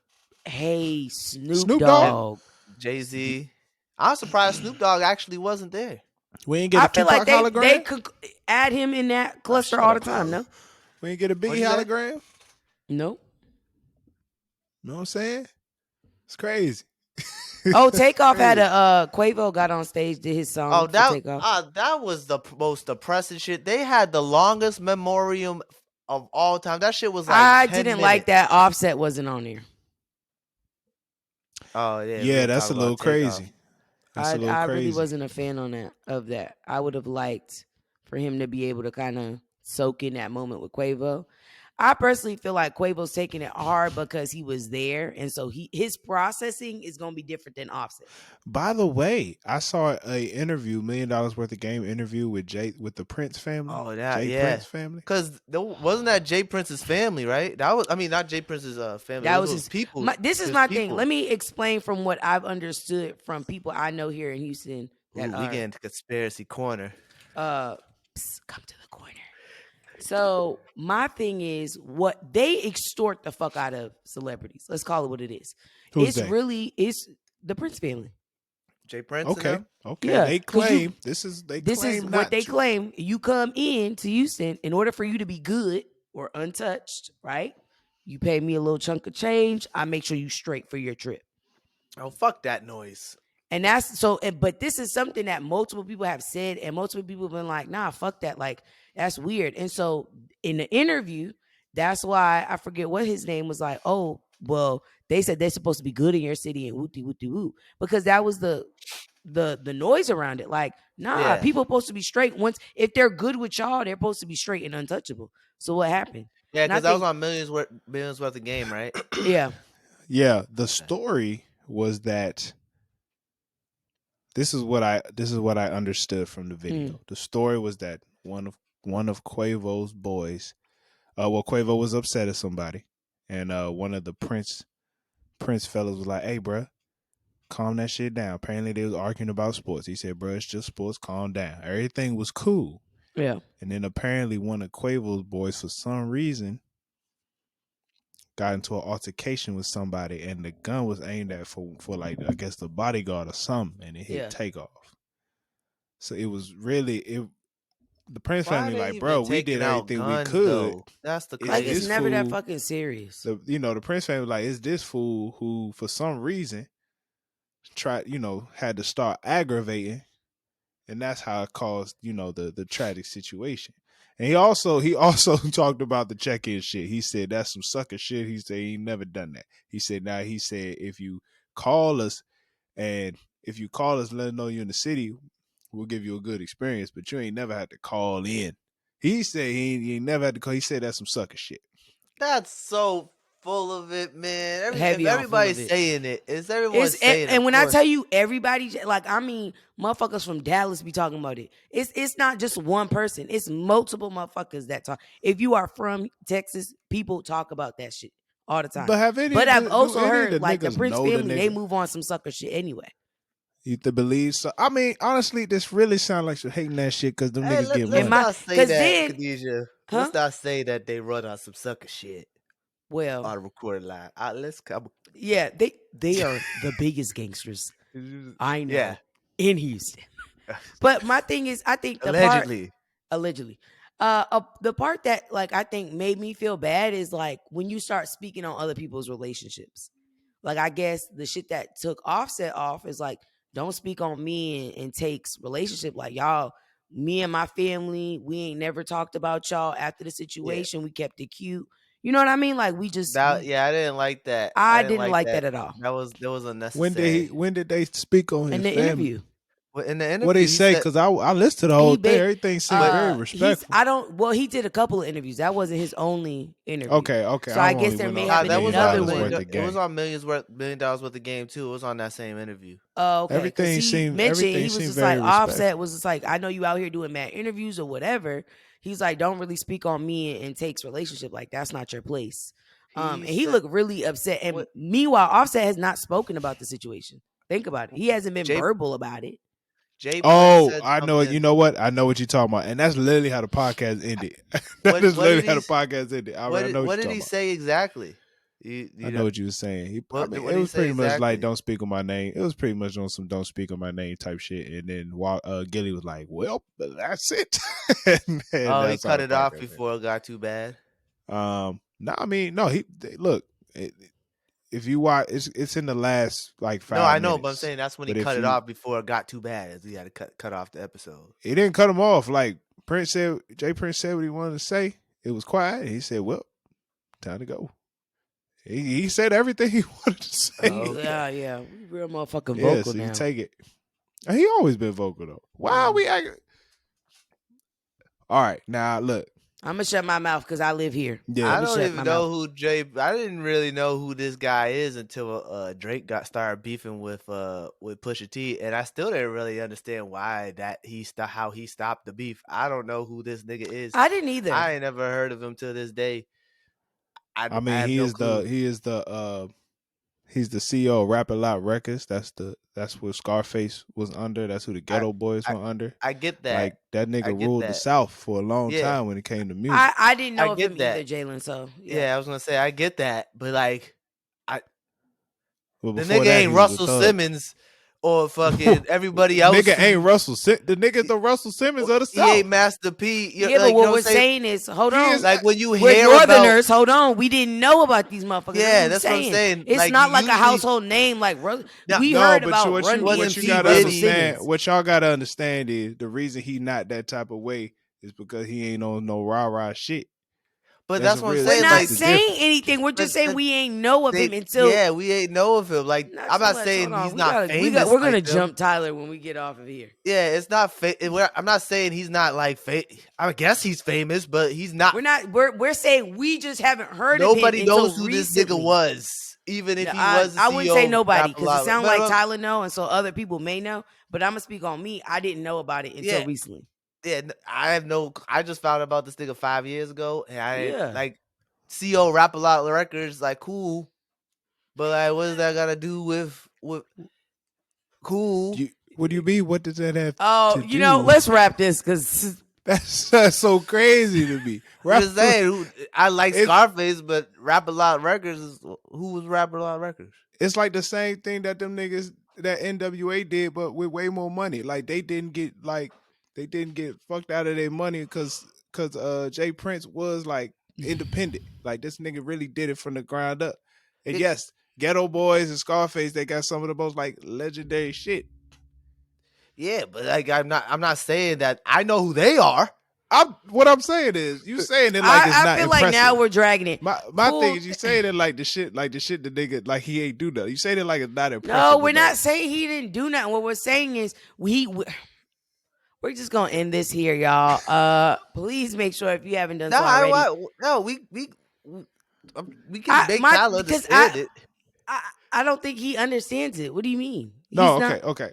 Hey, Snoop Snoop Dogg? Dogg. Jay-Z. I'm surprised Snoop Dogg actually wasn't there. We ain't get I a feel like Tupac they hologram. could add him in that cluster shut all the up. time. No, We ain't get a Biggie What'd you say? hologram. nope. You know what I'm saying? It's crazy. Oh, Takeoff had Crazy. a Quavo got on stage, did his song. Oh, for Takeoff. that was the most depressing shit. They had the longest memoriam of all time. That shit was like I 10 didn't like minutes. that Offset wasn't on there. Oh yeah, Yeah, that's a little crazy. That's a little I crazy. really wasn't a fan of that. I would have liked for him to be able to kind of soak in that moment with Quavo. I personally feel like Quavo's taking it hard because he was there, and so his processing is going to be different than Offset. By the way, I saw a interview, $1 million worth of game interview with the Prince family. Oh, that Jay yeah. Prince family. Because wasn't that Jay Prince's family, right? That was, I mean, not Jay Prince's family. That Those was was his people. This is his my thing. people. Let me explain from what I've understood from people I know here in Houston. That Ooh, we get into conspiracy corner. come to the corner. So my thing is, what they extort the fuck out of celebrities. Let's call it what it is. Who's they? It's the Prince family. Jay Prince. Okay. And them? Okay. Yeah, They 'cause claim this is what not they true. claim. You come in to Houston in order for you to be good or untouched, right? You pay me a little chunk of change. I make sure you straight for your trip. Oh, fuck that noise. And that's so, but this is something that multiple people have said, and multiple people have been like, nah, fuck that. Like, that's weird. And so in the interview, that's why I forget what his name was like, oh, well, they said they're supposed to be good in your city and wooty wooty woo. Because that was the noise around it. Like, nah, Yeah. people supposed to be straight. Once if they're good with y'all, they're supposed to be straight and untouchable. So what happened? Yeah, And I because that was think- on millions worth of game, right? Yeah. Yeah, the story was that this is what I understood from the video. The story was that one of Quavo's boys, Quavo was upset at somebody, and one of the Prince fellas was like, "Hey, bruh, calm that shit down." Apparently, they was arguing about sports. He said, "Bruh, it's just sports. Calm down." Everything was cool. Yeah. And then apparently, one of Quavo's boys, for some reason, got into an altercation with somebody, and the gun was aimed at for like, I guess, the bodyguard or something, and it hit Takeoff. So it was really the Prince Why family they like, even bro, we taking did out everything we guns, could. though? That's the Like, it's this never that fool- fucking serious. The Prince family like, is this fool who for some reason had to start aggravating, and that's how it caused the tragic situation. And he also talked about the check-in shit. He said that's some sucker shit. He said he ain't never done that. He said if you call us let us know you're in the city, we'll give you a good experience, but you ain't never had to call in. He said he ain't never had to call. He said that's some sucker shit. That's so full of it, man. Heavy If on full everybody's of it. saying it, is everyone saying it? And when I Of tell you everybody, like, I mean, motherfuckers from Dallas be talking about it. It's not just one person. It's multiple motherfuckers that talk. If you are from Texas, people talk about that shit all the time. But I've also heard like the niggas Prince know the family, they nigga? move on some sucker shit anyway. You to believe so? I mean, honestly, this really sound like you're hating that shit because them Hey, niggas get let's money. not say 'cause that, then- Khadijah. Huh? Let's not say that they run on some sucker shit Well, on a recorded line. Let's come. yeah, they are the biggest gangsters I know Yeah. in Houston. But my thing is, I think the Allegedly. allegedly. The part that like I think made me feel bad is like when you start speaking on other people's relationships. Like, I guess the shit that took Offset off is like, don't speak on me and Take's relationship. Like, y'all, me and my family, we ain't never talked about y'all after the situation. We kept it cute. You know what I mean? Like, I didn't like that. I didn't like that at all. That was unnecessary. When did they speak on his In the family? interview. Well, in the interview, What they he say? said- Because I listened to the whole He thing. been- Everything seemed very respectful. He did a couple of interviews. That wasn't his only interview. Okay. So I guess there may have been that was another on one. It was on $1 million worth of game too. It was on that same interview. Oh, okay. 'Cause Everything he seemed- mentioned everything he was seemed just very like Offset respectful. was just like, I know you out here doing mad interviews or whatever. He's like, don't really speak on me and Take's relationship. Like, that's not your place. And he said- looked really upset. And what- meanwhile, Offset has not spoken about the situation. Think about it. He hasn't been Jay- verbal about it. Jay Prince Oh, said I know it. something. You know what? I know what you're talking about, and that's literally how the podcast ended. What- that is what literally did how he- the podcast ended. I What know did, what you're he talking say exactly? You about. I know what you were saying. What It did he was say pretty much exactly? like "Don't speak on my name." It was pretty much on some "Don't speak on my name" type shit. And then Gilly was like, "Well, that's it." And Oh, he that's how cut the it off podcast ended. before it got too bad. No, I mean, no. Look. If you watch, it's in the last like 5 No, I minutes. know, but I'm saying that's when he But if cut it you- off before it got too bad. As he had to cut off the episode. He didn't cut him off. Like Jay Prince said what he wanted to say. It was quiet. He said, "Well, time to go." He said everything he wanted to say. Oh, okay. Yeah. We real motherfucking Yeah, vocal so now. you take it. And he always been vocal though. Why are we acting? All right, now look. I'm gonna shut my mouth because I live here. Yeah, I I'ma don't shut even my know mouth. who I didn't really know who this guy is until Drake started beefing with Pusha T, and I still didn't really understand why how he stopped the beef. I don't know who this nigga is. I didn't either. I ain't never heard of him till this day. I mean, have he no is clue. he's the CEO of Rap A Lot Records. That's what Scarface was under. That's who the Ghetto Boys were under. I get that. Like that I nigga get ruled the that. South for a long Yeah. time when it came to music. I didn't know I of get him that. either, Jalen. So Yeah, I was gonna say I get that, but like Well, the before nigga that, ain't he was a Russell thug. Simmons or fucking everybody else. Nigga ain't Russell. The nigga's the Russell Simmons of the He South. ain't Master P. yeah, like, but you know what we're I'm saying? saying is, hold He on. is- Like when you We're hear Northerners. about, Hold on, we didn't know about these motherfuckers. Yeah, that's what I'm saying. It's Like, not you like a usually- household name. Like we No, heard but about what Run you DMC gotta Russell understand, Simmons. what y'all gotta understand is the reason he not that type of way is because he ain't on no rah shit. but That's that's a what I'm real- We're saying. not Like the saying difference. anything. We're just But- saying but we ain't know of him they- until. yeah, we ain't know of him. Like Not I'm so not much. saying Hold on. he's We not gotta- famous. we're gonna like them. jump Tyler when we get off of here. Yeah, it's not. I'm not saying he's not like. I guess he's famous, but he's not. We're not. We're saying we just haven't heard Nobody of him knows until who recently. this nigga was, even if No, he was. The I wouldn't CEO say of nobody Rap A because Lot. it sounds But- like Tyler know, and so other people may know. But I'm gonna speak on me. I didn't know about it until Yeah. recently. Yeah, I just found out about this nigga 5 years ago, and I Yeah. like CEO Rap A Lot Records, like cool, but like what does that got to do with cool? What do you mean? What does that have Oh, to you know, do? let's wrap this because That's so crazy to me. I'm just saying, I like It's- Scarface, but Rap A Lot Records is who was Rap A Lot Records? It's like the same thing that them niggas that NWA did, but with way more money. Like they didn't get fucked out of their money because Jay Prince was like independent. Like this nigga really did it from the ground up. And yes, Ghetto Boys and Scarface, they got some of the most like legendary shit. Yeah, but like I'm not saying that I know who they are. What I'm saying is, you saying it like it's I not feel impressive. like now we're dragging it. My Cool. thing is, you saying it like the shit the nigga like he ain't do nothing. You saying it like it's not impressive. No, we're enough. not saying he didn't do nothing. What we're saying is we're just gonna end this here, y'all. Please make sure if you haven't done so already. We can make Tyler understand it. I don't think he understands it. What do you mean? No, He's okay.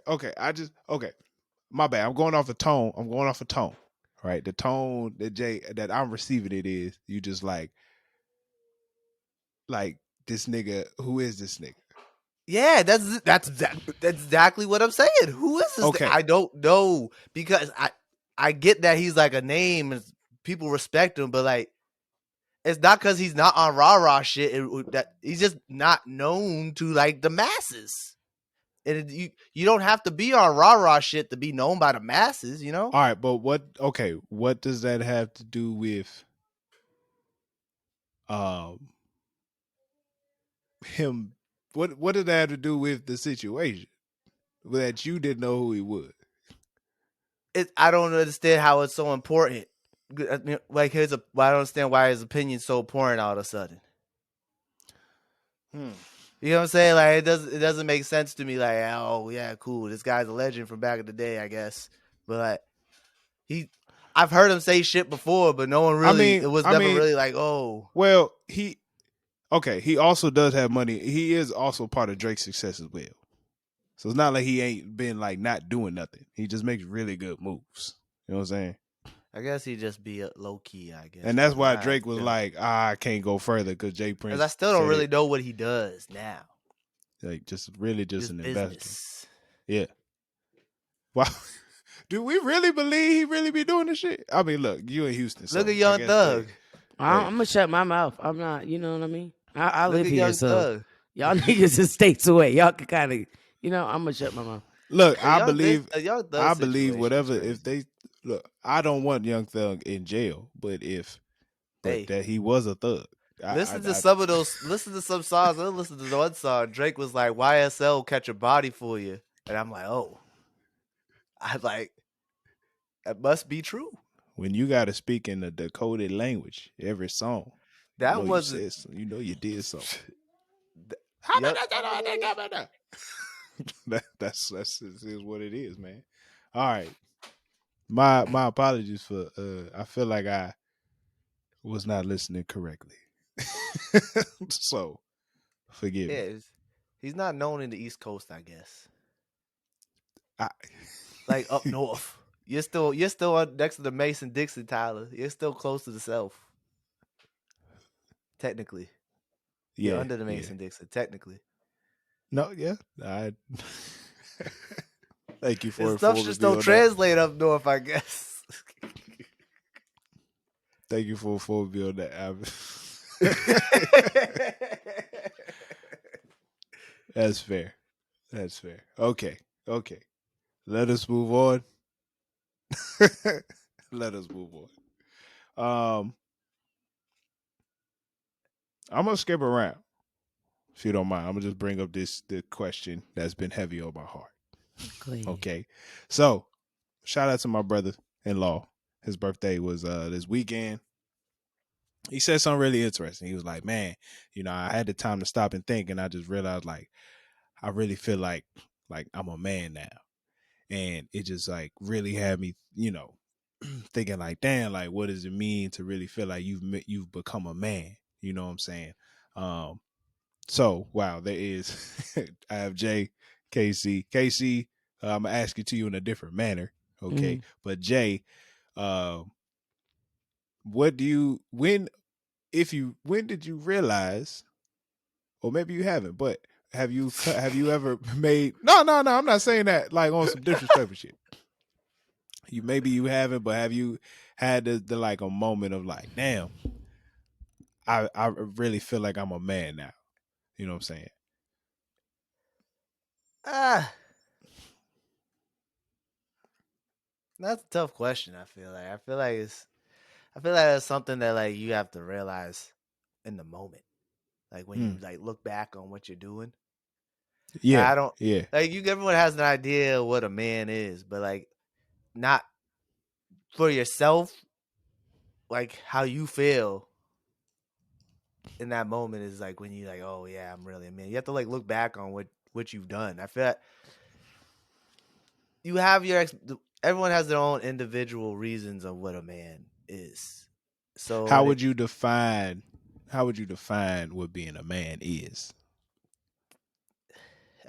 My bad. I'm going off a tone. Right? The tone that I'm receiving it is you just like this nigga. Who is this nigga? Yeah, that's exactly what I'm saying. Who is this? Okay. I don't know because I get that he's like a name and people respect him, but like it's not because he's not on rah shit. That he's just not known to like the masses. And you don't have to be on rah shit to be known by the masses, you know? All right, but what does that have to do with him? What did that have to do with the situation that you didn't know who he was? I don't understand how it's so important. Like I don't understand why his opinion's so important all of a sudden. You know what I'm saying? Like it doesn't make sense to me. Like, oh yeah, cool. This guy's a legend from back in the day, I guess. But like I've heard him say shit before, but no one really. It was never really like, oh. Well, he also does have money. He is also part of Drake's success as well. So it's not like he ain't been like not doing nothing. He just makes really good moves. You know what I'm saying? I guess he'd just be low key. I guess, And that's why I Drake was still, like, I can't go further because Jay because I Prince still don't said really it. know what he does now. Like, just really just This an investor. business. Yeah. Wow. Do we really believe he really be doing this shit? I mean, look, you in Houston, so Look at I Young guess, Thug. I'm gonna shut my mouth. I'm not. You know what I mean? I Look live at here, Young so Thug. y'all niggas is states away. Y'all can kind of. I'm gonna shut my mouth. look, The Young Thug I believe situation is whatever. If crazy. they look, I don't want Young Thug in jail, but Hey, that he was a thug. listen to some of those. Listen to some songs. I listen to the one song. Drake was like, "YSL catch a body for you," and I'm like, "Oh, I like that must be true." when you got to speak in the decoded language every song, you That know you wasn't. said something, you know you did something. Young, That's it is what it is, man. All right, my apologies for. I feel like I was not listening correctly, so forgive yeah, me. he's not known in the East Coast, I guess. I, Like up north, you're still next to the Mason Dixon, Tyler. You're still close to the South. Technically, you're yeah, under the yeah. Mason Dixon. Technically, No, yeah. I thank you for his stuff informing just me don't on that. translate up north, I guess. Thank you for informing me on that. That's fair. That's fair. Okay. Okay. Let us move on. Let us move on. I'm gonna skip around if you don't mind. I'm gonna just bring up the question that's been heavy on my heart. Go ahead. Okay. So shout out to my brother in law. His birthday was this weekend. He said something really interesting. He was like, man, I had the time to stop and think, and I just realized like I really feel like I'm a man now. And it just like really had me, thinking like, damn, like what does it mean to really feel like you've become a man? You know what I'm saying? So wow, there is I have Jay, KC, I'm gonna ask it to you in a different manner, okay? Mhm. But Jay, what do you when did you realize, or maybe you haven't, but have you ever made no, I'm not saying that like on some disrespectful shit. Maybe you haven't, but have you had the like a moment of like, damn, I really feel like I'm a man now. You know what I'm saying? Ah, that's a tough question. I feel like it's something that like you have to realize in the moment, like when you Mm. like look back on what you're doing. Yeah, I don't yeah. like you. Everyone has an idea of what a man is, but like not for yourself. Like how you feel in that moment is like when you like, oh yeah, I'm really a man. You have to like look back on what you've done. I feel like you have everyone has their own individual reasons of what a man is. So How when it would you define how would you define what being a man is?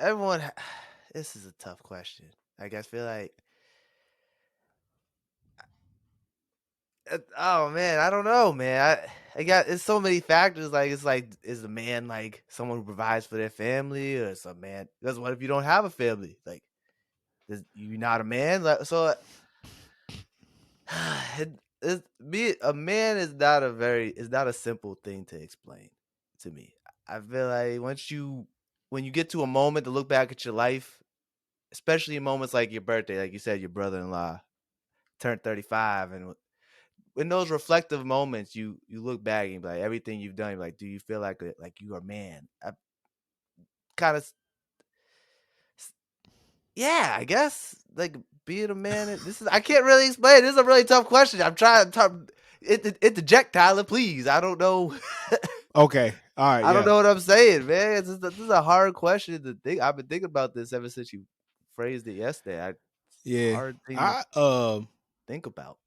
everyone, this is a tough question. Like I feel like, oh man, I don't know, man. I got it's so many factors. Like it's like, is a man like someone who provides for their family, or is a man? Because what if you don't have a family? Like, is you not a man? Like so, be a man is not a simple thing to explain to me. I feel like when you get to a moment to look back at your life, especially in moments like your birthday, like you said, your brother-in-law turned 35, and in those reflective moments, you look back and be like everything you've done. You're like, do you feel like you are a man? I kind of, yeah, I guess like being a man. This is I can't really explain. This is a really tough question. I'm trying to interject, Tyler. Please, I don't know. Okay. All right, I don't yeah. know what I'm saying, man. This is a hard question to think. I've been thinking about this ever since you phrased it yesterday. It's a Yeah. hard thing to I think about.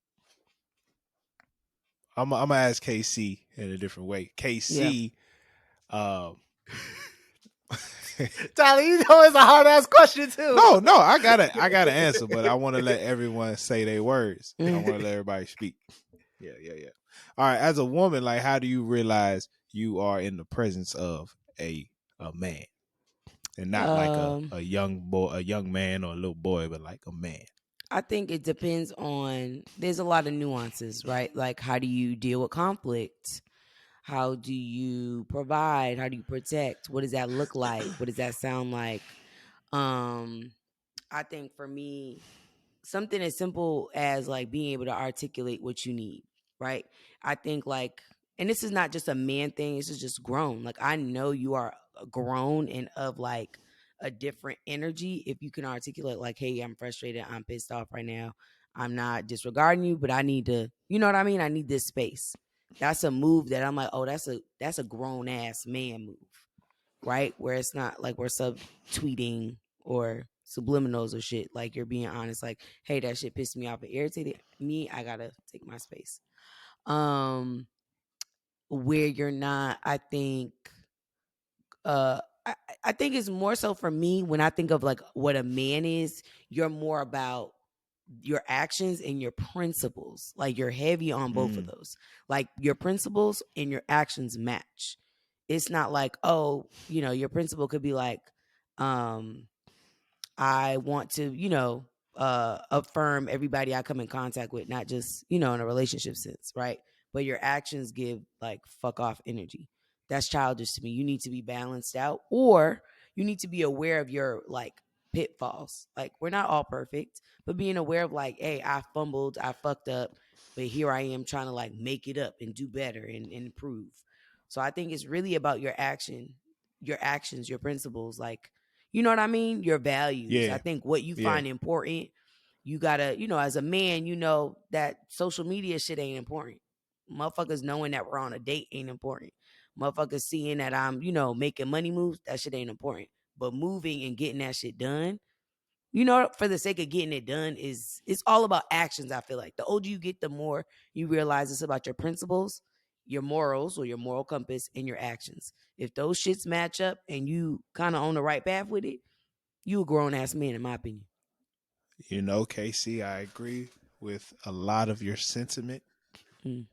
I'm gonna ask KC in a different way. Yeah. KC, um Tyler, you know it's a hard ass question too. No, I gotta answer, but I want to let everyone say their words. I want to let everybody speak. Yeah. All right, as a woman, like, how do you realize you are in the presence of a man, and not like Um, a young boy, a young man, or a little boy, but like a man? I think it depends on. There's a lot of nuances, right? Like, how do you deal with conflict? How do you provide? How do you protect? What does that look like? What does that sound like? Um, I think for me, something as simple as like being able to articulate what you need, right? I think like, and this is not just a man thing, this is just grown. Like, I know you are grown and of like a different energy if you can articulate, like, hey, I'm frustrated, I'm pissed off right now. I'm not disregarding you, but I need to, you know what I mean? I need this space. That's a move that I'm like, oh, that's a grown ass man move, right? Where it's not like we're subtweeting or subliminals or shit. Like, you're being honest, like, hey, that shit pissed me off and irritated me. I gotta take my space. Where you're not, I think, I think it's more so for me when I think of like what a man is, you're more about your actions and your principles. Like, you're heavy on both of those. Like, your principles and your actions match. It's not like, oh, your principle could be like, um, I want to, affirm everybody I come in contact with, not just, in a relationship sense, right? But your actions give like fuck off energy. That's childish to me. You need to be balanced out, or you need to be aware of your like pitfalls. Like, we're not all perfect, but being aware of like, hey, I fumbled, I fucked up, but here I am trying to like make it up and do better and improve. So I think it's really about your actions, your principles, like, you know what I mean? Your values. I Yeah, think what you yeah. find important, you gotta, as a man, that social media shit ain't important. Motherfuckers knowing that we're on a date ain't important. Motherfuckers seeing that I'm, making money moves, that shit ain't important. But moving and getting that shit done, for the sake of getting it done, it's all about actions. I feel like the older you get, the more you realize it's about your principles, your morals or your moral compass, and your actions. If those shits match up and you kind of on the right path with it, you a grown ass man, in my opinion. Casey, I agree with a lot of your sentiment. Mm.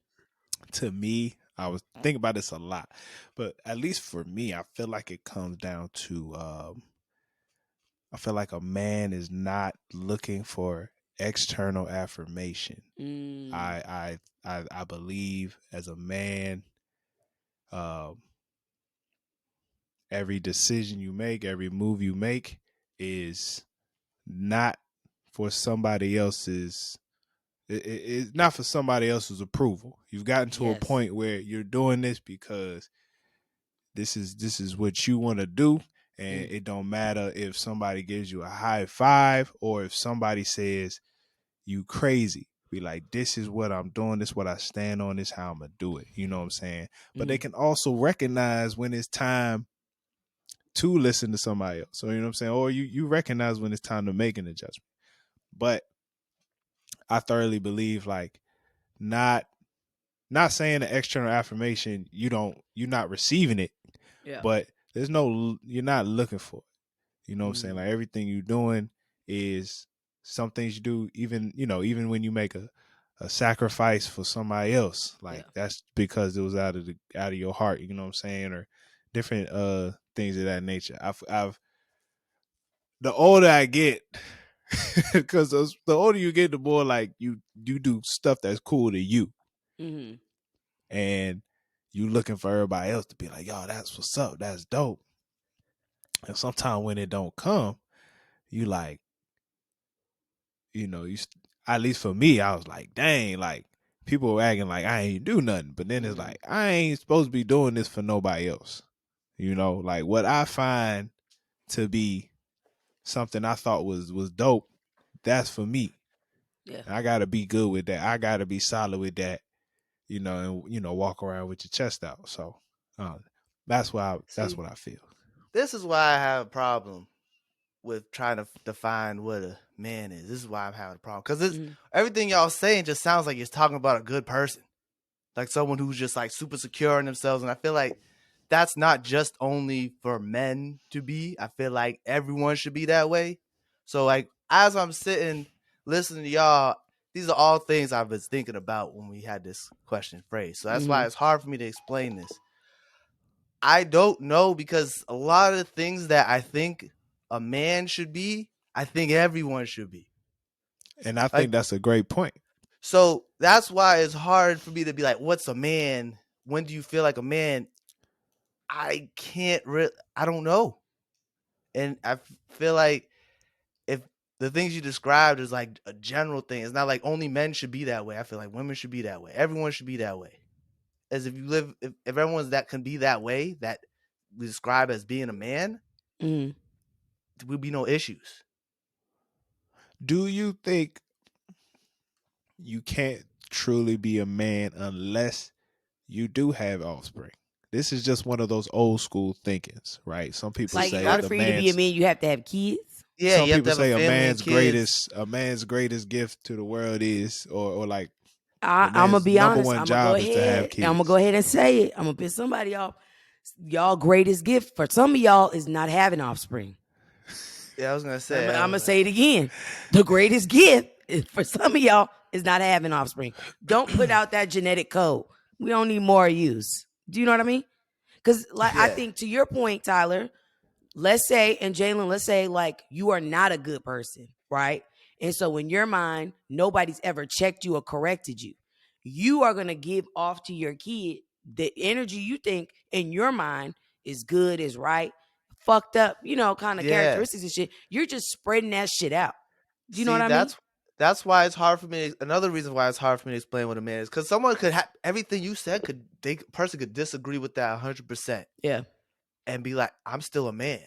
To me, I was thinking about this a lot, but at least for me, I feel like it comes down to I feel like a man is not looking for external affirmation. Mm. I believe as a man, um, every decision you make, every move you make is not for somebody else's. It's not for somebody else's approval. You've gotten to a Yes. point where you're doing this because this is what you want to do, and Mm. it don't matter if somebody gives you a high five or if somebody says you crazy. Be like, this is what I'm doing, this is what I stand on, this is how I'm gonna do it. You know what I'm saying? But they Mm. can also recognize when it's time to listen to somebody else. So you know what I'm saying? Or you recognize when it's time to make an adjustment. But I thoroughly believe, like, not saying the external affirmation, you're not receiving it, Yeah. but you're not looking for it. You know what I'm saying? Mm. Like, everything you're doing is some things you do, even when you make a sacrifice for somebody else, like, Yeah. that's because it was out of your heart, you know what I'm saying? Or different things of that nature. I've the older I get, because the older you get, the more like you do stuff that's cool to you, Mm-hmm. and you looking for everybody else to be like, yo, that's what's up, that's dope. And sometimes when it don't come, you like, you at least for me, I was like, dang, like, people were acting like I ain't do nothing, but then it's Mm. like, I ain't supposed to be doing this for nobody else. Like, what I find to be something I thought was dope, that's for me. Yeah. And I gotta be good with that. I gotta be solid with that. And walk around with your chest out. So that's that's See, what I feel. this is why I have a problem with trying to define what a man is. This is why I'm having a problem, because Mm. everything y'all saying just sounds like you're talking about a good person, like someone who's just like super secure in themselves. And I feel like that's not just only for men to be. I feel like everyone should be that way. So like as I'm sitting listening to y'all, these are all things I was thinking about when we had this question phrased. So that's why it's hard for me to explain this. I don't know, because a lot of the things that I think a man should be, I think everyone should be. And I Like, think that's a great point. so that's why it's hard for me to be like, what's a man? When do you feel like a man? I can't I don't know. And I feel like if the things you described is like a general thing, it's not like only men should be that way. I feel like women should be that way. Everyone should be that way. As if you live, if everyone's that can be that way, that we describe as being a man, Mm-hmm. there would be no issues. Do you think you can't truly be a man unless you do have offspring? This is just one of those old school thinkings, right? Some people Like in say order the for you to be a man's man, you have to have kids. Yeah, some you have to people have a say family and kids. a man's greatest gift to the world is or like the I'm gonna man's be number honest. one I'm gonna go job is to have ahead. I'm gonna kids. go ahead and say it. I'm gonna piss somebody off. Y'all greatest gift for some of y'all is not having offspring. Yeah, I was gonna say. I'm gonna say it again. The greatest gift for some of y'all is not having offspring. Don't put out that genetic code. We don't need more use. Do you know what I mean? Because like I Yeah. think to your point, Tyler, let's say, and Jalen, let's say like you are not a good person, right? And so in your mind, nobody's ever checked you or corrected you. You are gonna give off to your kid the energy you think in your mind is good, is right, fucked up, kind of Yeah. characteristics and shit. You're just spreading that shit out. Do you know See, what I mean? that's why it's hard for me. Another reason why it's hard for me to explain what a man is, because someone could have everything you said. Person could disagree with that 100% Yeah. and be like, "I'm still a man."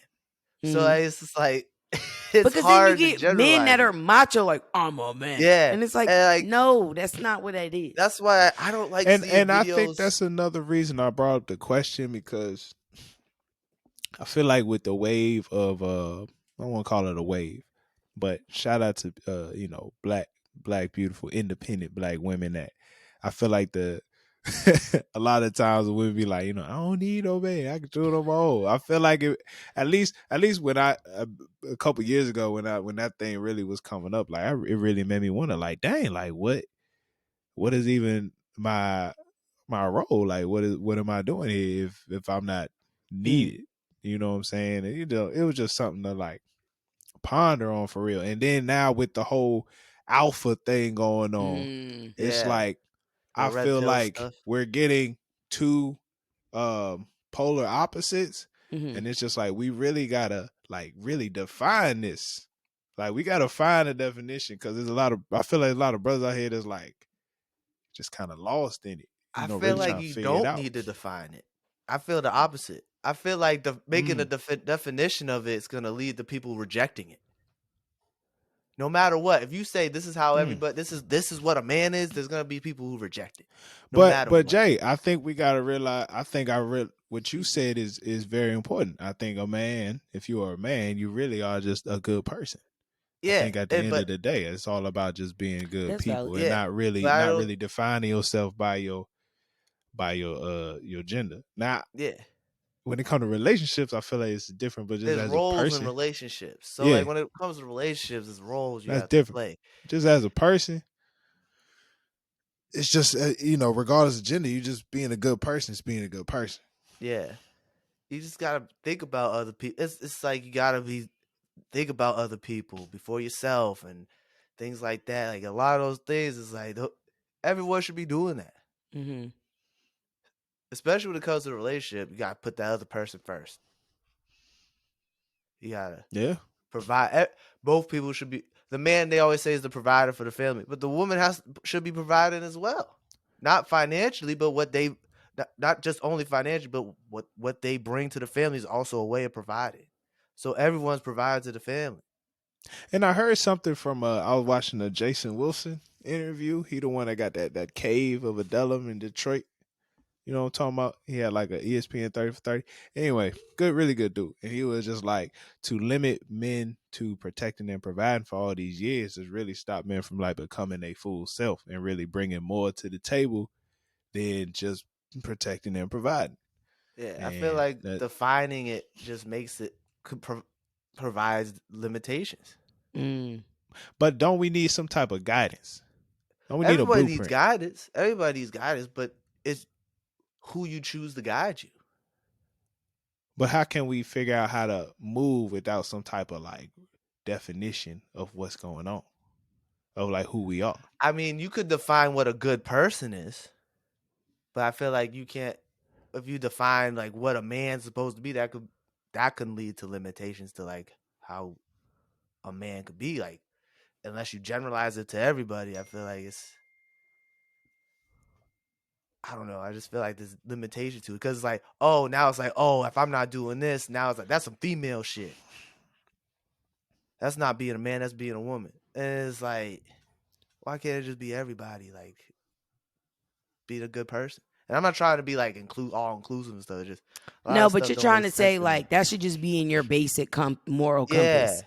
So Mhm. it's just like it's Because then you hard to get men generalize that are it. macho, like, I'm a man. Yeah, And it's like, and like no, that's not what that is. that's why I don't like And seeing I think videos. that's another reason I brought up the question, because I feel like with the wave of I don't want to call it a wave, but shout out to black beautiful independent black women that I feel like the a lot of times women be like, I don't need no man, I can do it on my own. I feel like it at least when I a couple years ago when that thing really was coming up, like it really made me wonder, like, dang, like what is even my role? Like what am I doing here if I'm not needed? You know what I'm saying? And, it was just something to like ponder on for real. And then now with the whole alpha thing going on, Mm. it's Yeah, like the I red feel pill like stuff. we're getting two polar opposites, Mhm. and it's just like we really gotta like really define this. Like we gotta find a definition, because there's I feel like a lot of brothers out here that's like just kind of lost in it, I feel really like trying to you figure it don't out. need to define it. I feel the opposite. I feel like making a Mm. definition of it is going to lead to people rejecting it. No matter what, if you say this is how Mm. everybody, this is what a man is, there's going to be people who reject it. No But matter what. Jay, I think we gotta realize. I think what you said is very important. I think a man, if you are a man, you really are just a good person. I Yeah, think at the end of but the day, it's all about just being good That's valid. people and yeah, not but really I don't. defining yourself by your gender. Now, Yeah, when it comes to relationships, I feel like it's different. But just there's as a roles in person, relationships. So yeah, like when it comes to relationships, there's roles you that's have to different. play. Just as a person, it's just regardless of gender, you just being a good person is being a good person. Yeah, you just gotta think about other people. It's like you gotta think about other people before yourself and things like that. Like a lot of those things is like everyone should be doing that. Mm-hmm. Especially when it comes to the relationship, you gotta put that other person first. You gotta Yeah. provide. Both people should be. The man, they always say, is the provider for the family, but the woman should be providing as well, not financially, but what they not just only financially, but what they bring to the family is also a way of providing. So everyone's providing to the family. And I heard something from I was watching a Jason Wilson interview. He the one that got that cave of Adellum in Detroit. You know what I'm talking about? He had like a ESPN 30 for 30. Anyway, really good dude. And he was just like, to limit men to protecting and providing for all these years has really stopped men from like becoming a full self and really bringing more to the table than just protecting and providing. Yeah, I feel And like that, defining it just makes it provides limitations. Mm. but don't we need some type of guidance? Don't we need a Everybody needs blueprint? guidance. Everybody needs guidance, but it's who you choose to guide you. But how can we figure out how to move without some type of like definition of what's going on, of like who we are? I mean, you could define what a good person is, but I feel like you can't. If you define like what a man's supposed to be, that can lead to limitations to like how a man could be. Like unless you generalize it to everybody, I feel like I don't know. I just feel like there's limitation to it because it's like, oh, now it's like, oh, if I'm not doing this, now it's like that's some female shit. That's not being a man. That's being a woman. And it's like, why can't it just be everybody? Like, be a good person. And I'm not trying to be like all inclusive and stuff. It's just a lot No, of but stuff you're don't trying make to sense say to me. like that should just be in your basic moral Yeah, compass.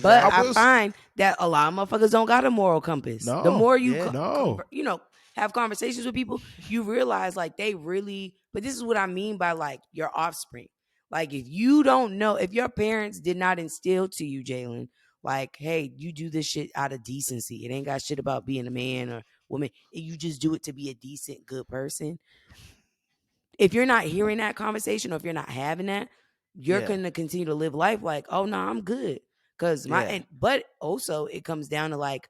But exactly. I find that a lot of motherfuckers don't got a moral compass. The No, more you, yeah. have conversations with people, you realize like they really. But this is what I mean by like your offspring. Like if you don't know, if your parents did not instill to you, Jalen, like, hey, you do this shit out of decency. It ain't got shit about being a man or woman. You just do it to be a decent, good person. If you're not hearing that conversation or if you're not having that, you're Yeah. going to continue to live life like, oh no, I'm good. But also it comes down to like,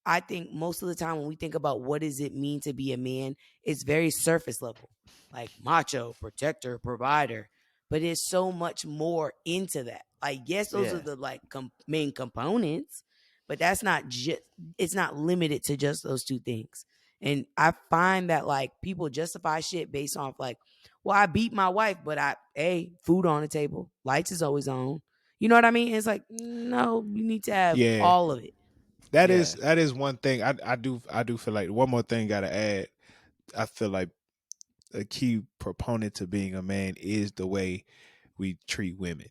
I think most of the time when we think about what does it mean to be a man, it's very surface level, like macho, protector, provider. But there's so much more into that. Like, yes, those are the like main components, but that's not just. It's not limited to just those two things. And I find that like people justify shit based off like, well, I beat my wife, but food on the table, lights is always on. You know what I mean? It's like, no, you need to have Yeah. all of it. That is one thing. I do feel like one more thing gotta add. I feel like a key proponent to being a man is the way we treat women.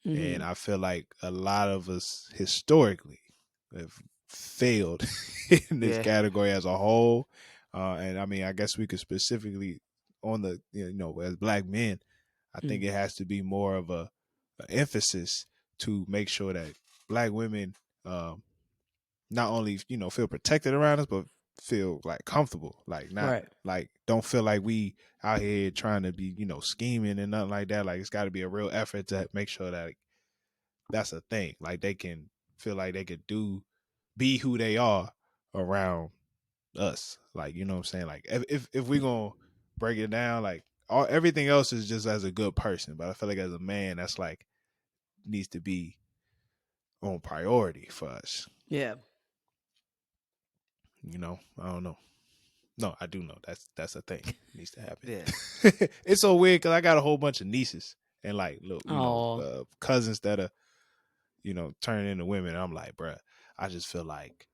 Mhm. And I feel like a lot of us historically have failed in this category as a whole. And I mean, I guess we could specifically on the, as black men, I think it has to be more of a emphasis to make sure that black women not only, feel protected around us, but feel like comfortable, like not Right. like don't feel like we out here trying to be, scheming and nothing like that. Like it's got to be a real effort to make sure that that's a thing. Like they can feel like they could be who they are around us. Like, you know what I'm saying? Like if we gonna break it down, like everything else is just as a good person. But I feel like as a man, that's like needs to be on priority for us. Yeah. I don't know. No, I do know that's a thing. It needs to happen. Yeah. It's so weird because I got a whole bunch of nieces and like look, cousins that are, turning into women. And I'm like, bruh, I just feel like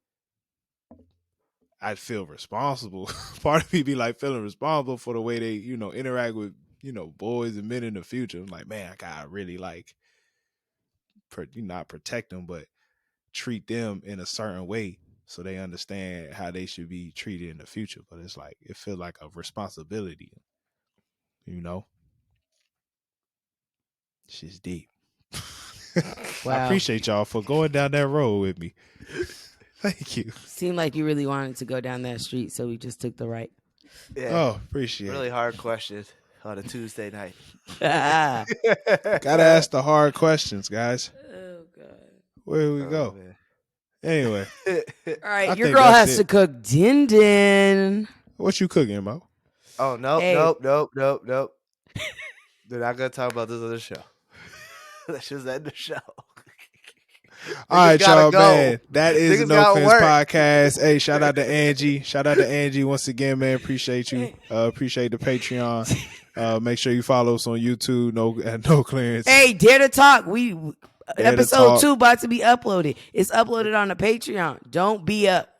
I feel responsible. Part of me be like feeling responsible for the way they, interact with, boys and men in the future. I'm like, man, I gotta really like, not protect them, but treat them in a certain way so they understand how they should be treated in the future. But it's like it feels like a responsibility, Shit's deep. Wow. I appreciate y'all for going down that road with me. Thank you. Seemed like you really wanted to go down that street, so we just took the right. Yeah. Oh, appreciate Really it. hard question on a Tuesday night. Gotta ask the hard questions, guys. Oh god. Where we go? Man. Anyway, All right, I your think girl that's has it. to cook din. What you cooking, Mo? Oh nope, Hey. nope. They're not gonna talk about this on the show. Let's just end the show. All right, y'all, go. man. That is Niggas the No gotta Offense work. Podcast. Hey, shout out to Angie. Shout out to Angie once again, man. Appreciate you. Appreciate the Patreon. Make sure you follow us on YouTube. No clearance. Hey, Dare to Talk. to Episode Talk. 2 about to be uploaded. It's uploaded on the Patreon. Don't be up.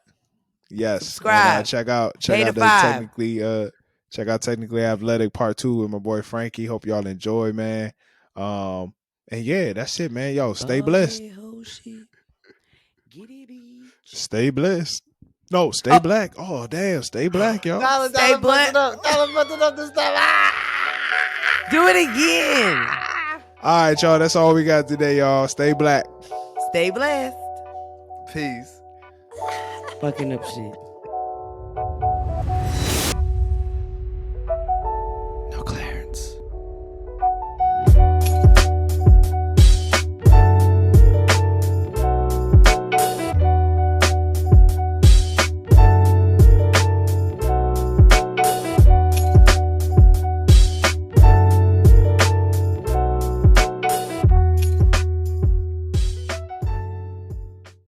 Yes. Subscribe. And, check out Pay the the $5. Technically Athletic Part 2 with my boy Frankie. Hope y'all enjoy, man. And yeah, that's it, man. Yo, stay blessed. Stay blessed. No, stay black. Oh, damn. Stay black, y'all. Stay black. Tyler, put it up this time. Ah! Do it again. All right, y'all. That's all we got today, y'all. Stay black. Stay blessed. Peace. Fucking up shit.